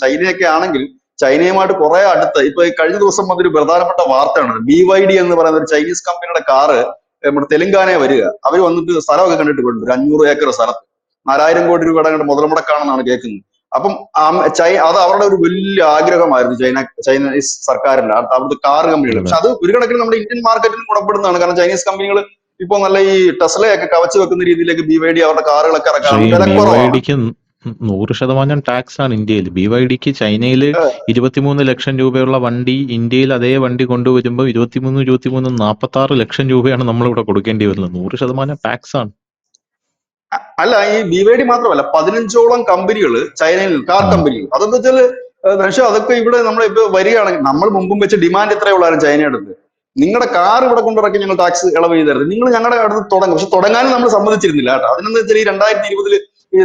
ചൈനയൊക്കെ ആണെങ്കിൽ ചൈനയുമായിട്ട് കുറെ അടുത്ത് ഇപ്പൊ കഴിഞ്ഞ ദിവസം വന്നൊരു പ്രധാനപ്പെട്ട വാർത്തയാണ്. BYD എന്ന് പറയുന്ന ഒരു ചൈനീസ് കമ്പനിയുടെ കാറ് നമ്മുടെ തെലങ്കാനയെ വരിക. അവർ വന്നിട്ട് സ്ഥലമൊക്കെ കണ്ടിട്ട് പോയിട്ടുണ്ട്. ഒരു 500 ഏക്കർ സ്ഥലത്ത് 4000 കോടി രൂപയുടെ അങ്ങോട്ട് മുതൽ മുടക്കാണെന്നാണ് കേൾക്കുന്നത്. അപ്പം അത് അവരുടെ ഒരു വലിയ ആഗ്രഹമായിരുന്നു ചൈനീസ് സർക്കാരിന്റെ അവിടുത്തെ കാർ കമ്പനികൾ. അതെ. പക്ഷെ അത് ഒരു കണക്കിന് നമ്മുടെ ഇന്ത്യൻ മാർക്കറ്റിന് ഗുണപ്പെടുന്നതാണ്. കാരണം ചൈനീസ് കമ്പനികൾ ഇപ്പൊ നല്ല ഈ ടെസ്ലയൊക്കെ കവച്ചു വെക്കുന്ന രീതിയിലേക്ക് BYD അവരുടെ കാറുകളൊക്കെ പക്ഷേ ഇറക്കാണ്. ഈ വിലക്കുറവാണ്. BYDക്ക് 100% ടാക്സ് ആണ് ഇന്ത്യയിൽ. BYDക്ക് ചൈനയിൽ 23 ലക്ഷം രൂപയുള്ള വണ്ടി ഇന്ത്യയിൽ അതേ വണ്ടി കൊണ്ടുവരുമ്പോൾ 46 ലക്ഷം രൂപയാണ് നമ്മളിവിടെ കൊടുക്കേണ്ടി വരുന്നത്. 100% ടാക്സ് ആണ്. അല്ല, ഈ BYD മാത്രമല്ല, 15ഓളം കമ്പനികൾ ചൈനയിൽ, കാർ ഉം. കമ്പനികൾ. അതെന്താ വെച്ചാൽ പക്ഷെ അതൊക്കെ ഇവിടെ നമ്മൾ ഇപ്പൊ വരികയാണെങ്കിൽ നമ്മൾ മുമ്പും വെച്ച ഡിമാൻഡ് ഇത്രയേ ഉള്ളായിരുന്നു ചൈനയുടെ അടുത്ത്. നിങ്ങളുടെ കാർ ഇവിടെ കൊണ്ടിറക്കി ഞങ്ങൾ ടാക്സ് ഇളവ് ചെയ്തരുത്, നിങ്ങൾ ഞങ്ങളുടെ അടുത്ത് തുടങ്ങും. പക്ഷെ തുടങ്ങാനും നമ്മൾ സമ്മതിച്ചിരുന്നില്ല കേട്ടോ. അതിനെന്താ വെച്ചാൽ ഈ 2020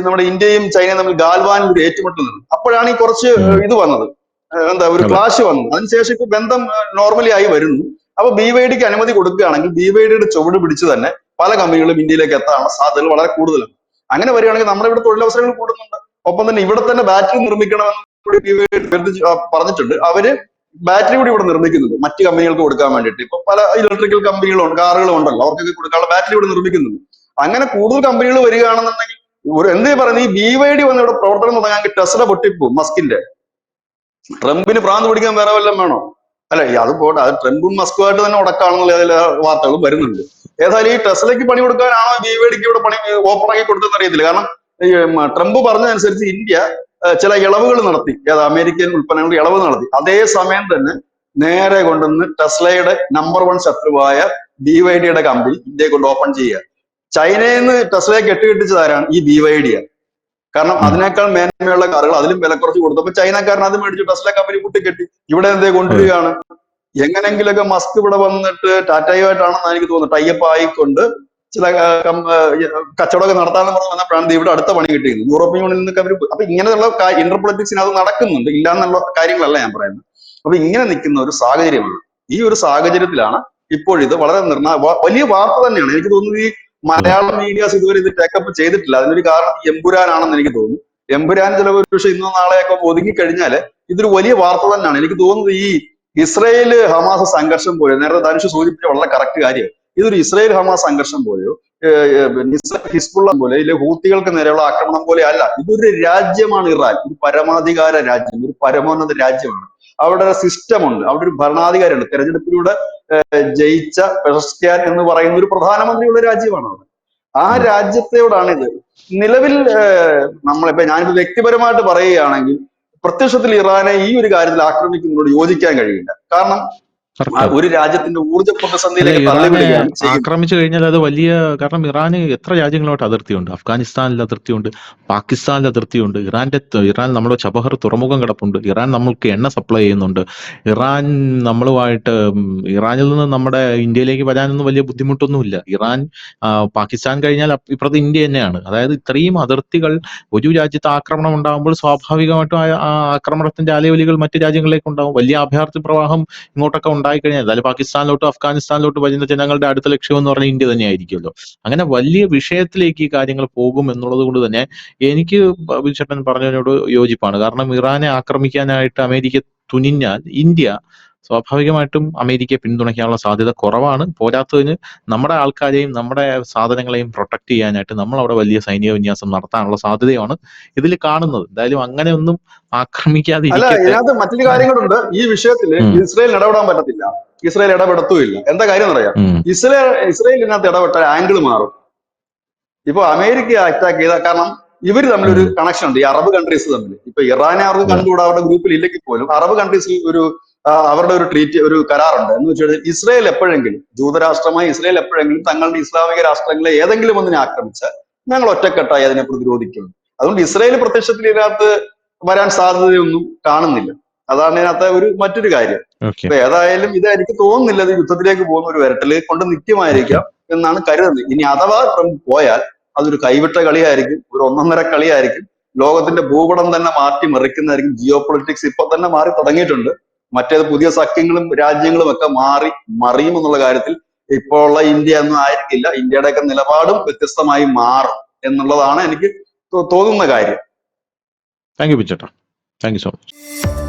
നമ്മുടെ ഇന്ത്യയും ചൈനയും തമ്മിൽ ഗാൽവാനിൽ ഒരു ഏറ്റുമുട്ടൽ നടന്നു. അപ്പോഴാണ് ഈ കുറച്ച് ഉം. ഇത് വന്നത്, ഒരു അതെ. ക്ലാഷ് വന്നു. അതിനുശേഷം ഇപ്പൊ ബന്ധം നോർമലി ആയി വരുന്നു. അപ്പൊ BYDക്ക് അനുമതി കൊടുക്കുകയാണെങ്കിൽ BYDയുടെ ചുവട് പിടിച്ച് തന്നെ പല കമ്പനികളും ഇന്ത്യയിലേക്ക് എത്താനുള്ള സാധ്യതകൾ വളരെ കൂടുതലാണ്. അങ്ങനെ വരികയാണെങ്കിൽ നമ്മുടെ ഇവിടെ തൊഴിലവസരങ്ങൾ കൂടുന്നുണ്ട്. ഒപ്പം തന്നെ ഇവിടെ തന്നെ ബാറ്ററി നിർമ്മിക്കണമെന്ന് കൂടി BYD പറഞ്ഞിട്ടുണ്ട്. അവര് ബാറ്ററി കൂടി ഇവിടെ നിർമ്മിക്കുന്നുണ്ട് മറ്റു കമ്പനികൾക്ക് കൊടുക്കാൻ വേണ്ടിയിട്ട്. ഇപ്പൊ പല ഇലക്ട്രിക്കൽ കമ്പനികളും കാറുകളും ഉണ്ടല്ലോ, അവർക്കൊക്കെ കൊടുക്കാനുള്ള ബാറ്ററി ഇവിടെ നിർമ്മിക്കുന്നുണ്ട്. അങ്ങനെ കൂടുതൽ കമ്പനികൾ വരികയാണെന്നുണ്ടെങ്കിൽ എന്തേ പറയുന്നത്, ഈ BYD വന്ന് ഇവിടെ പ്രവർത്തനം തുടങ്ങാമെങ്കിൽ ടെസ്ല പൊട്ടിപ്പോവും. മസ്കിന്റെ ട്രംപിന് ഭ്രാന്ത് പിടിക്കാൻ വേറെ വല്ലതും വേണോ? അല്ല, അത് പോട്ടെ, അത് ട്രംപും മസ്കുമായിട്ട് തന്നെ ഉടക്കാണെന്നുള്ള ചില വാർത്തകളും വരുന്നുണ്ട്. ഏതായാലും ഈ ടെസ്ലയ്ക്ക് പണി കൊടുക്കാനാണോ BYDക്ക് ഇവിടെ പണി ഓപ്പൺ ആക്കി കൊടുത്തതെന്ന് അറിയത്തില്ല. കാരണം ട്രംപ് പറഞ്ഞതനുസരിച്ച് ഇന്ത്യ ചില ഇളവുകൾ നടത്തി, അമേരിക്കൻ ഉൽപ്പന്നങ്ങൾക്ക് ഇളവ് നടത്തി. അതേ സമയം തന്നെ നേരെ കൊണ്ടുവന്ന് ടെസ്ലയുടെ നമ്പർ 1 ശത്രുവായ BYDയുടെ കമ്പനി ഇന്ത്യയെ കൊണ്ട് ഓപ്പൺ ചെയ്യുക. ചൈനയിൽ നിന്ന് ടെസ്ലയെ കെട്ടുകെട്ടിച്ചതാരാണ്? ഈ BYD. കാരണം ഉം. അതിനേക്കാൾ മേന്മയുള്ള കാറുകൾ അതിലും വില കുറച്ച് കൊടുത്തപ്പോ ചൈനക്കാരൻ അത് മേടിച്ചു ടെസ്ല കമ്പനി കൂട്ടിക്കെട്ടി ഇവിടെ എന്തേ അതെ. കൊണ്ടുവരികയാണ്. എങ്ങനെങ്കിലൊക്കെ മസ്ക് ഇവിടെ വന്നിട്ട് ടാറ്റയുമായിട്ടാണെന്ന് എനിക്ക് തോന്നുന്നു ടൈപ്പ് ആയിക്കൊണ്ട് ചില കച്ചവടമൊക്കെ നടത്താന്ന് പറഞ്ഞ് വന്നപ്പോഴാണ് ഇവിടെ അടുത്ത പണി കിട്ടിയത്. യൂറോപ്യൻ യൂണിയനിൽ നിന്നൊക്കെ അവർ അപ്പൊ ഇങ്ങനെയുള്ള ഇന്റർ പൊളിറ്റിക്സിന് അത് നടക്കുന്നുണ്ട്, ഇല്ല എന്നുള്ള കാര്യങ്ങളല്ല ഞാൻ പറയുന്നത്. അപ്പൊ ഇങ്ങനെ നിൽക്കുന്ന ഒരു സാഹചര്യമാണ്. ഈ ഒരു സാഹചര്യത്തിലാണ് ഇപ്പോഴിത് വളരെ വലിയ വാർത്ത തന്നെയാണ്. എനിക്ക് തോന്നുന്നത് ഈ മലയാളം മീഡിയാസ് ഇതുവരെ ഇത് ടേക്കപ്പ് ചെയ്തിട്ടില്ല. അതിനൊരു കാരണം എമ്പുരാനാണെന്ന് എനിക്ക് തോന്നുന്നു. എമ്പുരാൻ ചിലപ്പോൾ പക്ഷെ ഇന്നോ നാളെയൊക്കെ ഒതുങ്ങിക്കഴിഞ്ഞാല് ഇതൊരു വലിയ വാർത്ത തന്നെയാണ്. എനിക്ക് തോന്നുന്നത് ഈ ഇസ്രയേല് ഹമാസ് സംഘർഷം പോലെ, നേരത്തെ ധനുഷ് സൂചിപ്പിച്ച വളരെ കറക്റ്റ് കാര്യം, ഇതൊരു ഇസ്രയേൽ ഹമാസ് സംഘർഷം പോലെയോ ഹിസ്ബുള്ള പോലെ ഇല്ലെ ഹൂത്തികൾക്ക് നേരെയുള്ള ആക്രമണം പോലെ അല്ല. ഇതൊരു രാജ്യമാണ് ഇറാൻ, ഒരു പരമാധികാര രാജ്യം, ഒരു പരമോന്നത രാജ്യമാണ്. അവിടെ ഒരു സിസ്റ്റം ഉണ്ട്, അവിടെ ഒരു ഭരണാധികാരിയുണ്ട്. തെരഞ്ഞെടുപ്പിലൂടെ ജയിച്ച പെഷസ്ക്യാൻ എന്ന് പറയുന്ന ഒരു പ്രധാനമന്ത്രിയുള്ള രാജ്യമാണ് അവിടെ. ആ രാജ്യത്തോടാണിത്. നിലവിൽ നമ്മളിപ്പോ ഞാനിത് വ്യക്തിപരമായിട്ട് പറയുകയാണെങ്കിൽ പ്രത്യക്ഷത്തിൽ ഇറാനെ ഈ ഒരു കാര്യത്തിൽ ആക്രമിക്കുന്നതിനോട് യോജിക്കാൻ കഴിയില്ല. കാരണം ഒരു രാജ്യത്തിന്റെ ഊർജ്ജ പ്രതിസന്ധിയിലേക്ക് തള്ളിവിടുകയാണ് ചെയ്യുന്നത്. ആക്രമിച്ചു കഴിഞ്ഞാൽ അത് വലിയ, കാരണം ഇറാന് എത്ര രാജ്യങ്ങളോട്ട് അതിർത്തിയുണ്ട്. അഫ്ഗാനിസ്ഥാനിൽ അതിർത്തിയുണ്ട്, പാകിസ്ഥാനിൽ അതിർത്തിയുണ്ട്, ഇറാൻ നമ്മുടെ ചബഹർ തുറമുഖം കിടപ്പുണ്ട്, ഇറാൻ നമ്മൾക്ക് എണ്ണ സപ്ലൈ ചെയ്യുന്നുണ്ട്, ഇറാൻ ഇറാനിൽ നിന്ന് നമ്മുടെ ഇന്ത്യയിലേക്ക് വരാനൊന്നും വലിയ ബുദ്ധിമുട്ടൊന്നുമില്ല. ഇറാൻ പാകിസ്ഥാൻ കഴിഞ്ഞാൽ ഇപ്പുറത്ത് ഇന്ത്യ തന്നെയാണ്. അതായത് ഇത്രയും അതിർത്തികൾ ഒരു രാജ്യത്ത് ആക്രമണം ഉണ്ടാകുമ്പോൾ സ്വാഭാവികമായിട്ടും ആ ആക്രമണത്തിന്റെ അലയൊലികൾ മറ്റു രാജ്യങ്ങളിലേക്ക് ഉണ്ടാകും. വലിയ അഭയാർത്ഥി പ്രവാഹം ഇങ്ങോട്ടൊക്കെ ഉണ്ടായിക്കഴിഞ്ഞാൽ എന്തായാലും പാകിസ്ഥാനിലോട്ടും അഫ്ഗാനിസ്ഥാനിലോട്ട് വരുന്ന ജനങ്ങളുടെ അടുത്ത ലക്ഷ്യം എന്ന് പറഞ്ഞാൽ ഇന്ത്യ തന്നെയായിരിക്കുമല്ലോ. അങ്ങനെ വലിയ വിഷയത്തിലേക്ക് ഈ കാര്യങ്ങൾ പോകും എന്നുള്ളത് കൊണ്ട് തന്നെ എനിക്ക് ബിജുചേട്ടൻ പറഞ്ഞതിനോട് യോജിപ്പാണ്. കാരണം ഇറാനെ ആക്രമിക്കാനായിട്ട് അമേരിക്ക തുനിഞ്ഞാൽ ഇന്ത്യ സ്വാഭാവികമായിട്ടും അമേരിക്കയെ പിന്തുണയ്ക്കാനുള്ള സാധ്യത കുറവാണ്. പോരാത്തതിന് നമ്മുടെ ആൾക്കാരെയും നമ്മുടെ സാധനങ്ങളെയും പ്രൊട്ടക്ട് ചെയ്യാനായിട്ട് നമ്മൾ അവിടെ വലിയ സൈനിക വിന്യാസം നടത്താനുള്ള സാധ്യതയാണ് ഇതിൽ കാണുന്നത്. എന്തായാലും അങ്ങനെ ഒന്നും ആക്രമിക്കാതെ അല്ല, ഇരിക്കട്ടെ. ഇതിനകത്ത് മറ്റൊരു കാര്യങ്ങളുണ്ട്. ഈ വിഷയത്തിൽ ഇസ്രയേൽ ഇടപെടാൻ പറ്റത്തില്ല, ഇസ്രയേൽ ഇടപെടത്തുമില്ല. എന്താ കാര്യം എന്നറിയാം? ഇസ്രയേൽ ഇതിനകത്ത് ഇടപെട്ടാൽ ആംഗിൾ മാറും. ഇപ്പൊ അമേരിക്ക അറ്റാക്ക് ചെയ്ത കാരണം ഇവർ തമ്മിലൊരു കണക്ഷൻ ഉണ്ട്, ഈ അറബ് കൺട്രീസ് തമ്മിൽ. ഇപ്പൊ ഇറാനെ അവർക്ക് കണ്ടുകൂടാ, അവരുടെ ഗ്രൂപ്പിൽ ഇല്ലെങ്കിൽ പോലും അറബ് കൺട്രീസിൽ അവരുടെ ഒരു കരാറുണ്ട്. എന്ന് വെച്ച് കഴിഞ്ഞാൽ ഇസ്രയേൽ എപ്പോഴെങ്കിലും, ജൂതരാഷ്ട്രമായി ഇസ്രയേൽ എപ്പോഴെങ്കിലും തങ്ങളുടെ ഇസ്ലാമിക രാഷ്ട്രങ്ങളെ ഏതെങ്കിലും ഒന്നിനെ ആക്രമിച്ചാൽ ഞങ്ങൾ ഒറ്റക്കെട്ടായി അതിനെ പ്രതിരോധിക്കും. അതുകൊണ്ട് ഇസ്രയേൽ പ്രത്യക്ഷത്തിൽ ഇതിനകത്ത് വരാൻ സാധ്യതയൊന്നും കാണുന്നില്ല. അതാണ് ഇതിനകത്ത് മറ്റൊരു കാര്യം. അപ്പൊ ഏതായാലും ഇത് എനിക്ക് തോന്നുന്നില്ല ഇത് യുദ്ധത്തിലേക്ക് പോകുന്ന ഒരു വരട്ടല് കൊണ്ട് നിത്യമായിരിക്കാം എന്നാണ് കരുതുന്നത്. ഇനി അഥവാ ട്രംപ് പോയാൽ അതൊരു കൈവിട്ട കളിയായിരിക്കും, ഒരു ഒന്നൊന്നര കളിയായിരിക്കും. ലോകത്തിന്റെ ഭൂപടം തന്നെ മാറ്റി മറിക്കുന്നതായിരിക്കും. ജിയോ പൊളിറ്റിക്സ് ഇപ്പൊ തന്നെ മാറി തുടങ്ങിയിട്ടുണ്ട്. മറ്റേത് പുതിയ സഖ്യങ്ങളും രാജ്യങ്ങളും ഒക്കെ മറിയും എന്നുള്ള കാര്യത്തിൽ ഇപ്പോൾ ഉള്ള ഇന്ത്യ ഒന്നും ആയിരിക്കില്ല. ഇന്ത്യയുടെയൊക്കെ നിലപാടും വ്യത്യസ്തമായി മാറും എന്നുള്ളതാണ് എനിക്ക് തോന്നുന്ന കാര്യം. താങ്ക് യു ബിജുചേട്ടാ, താങ്ക് യു സോ മച്ച്.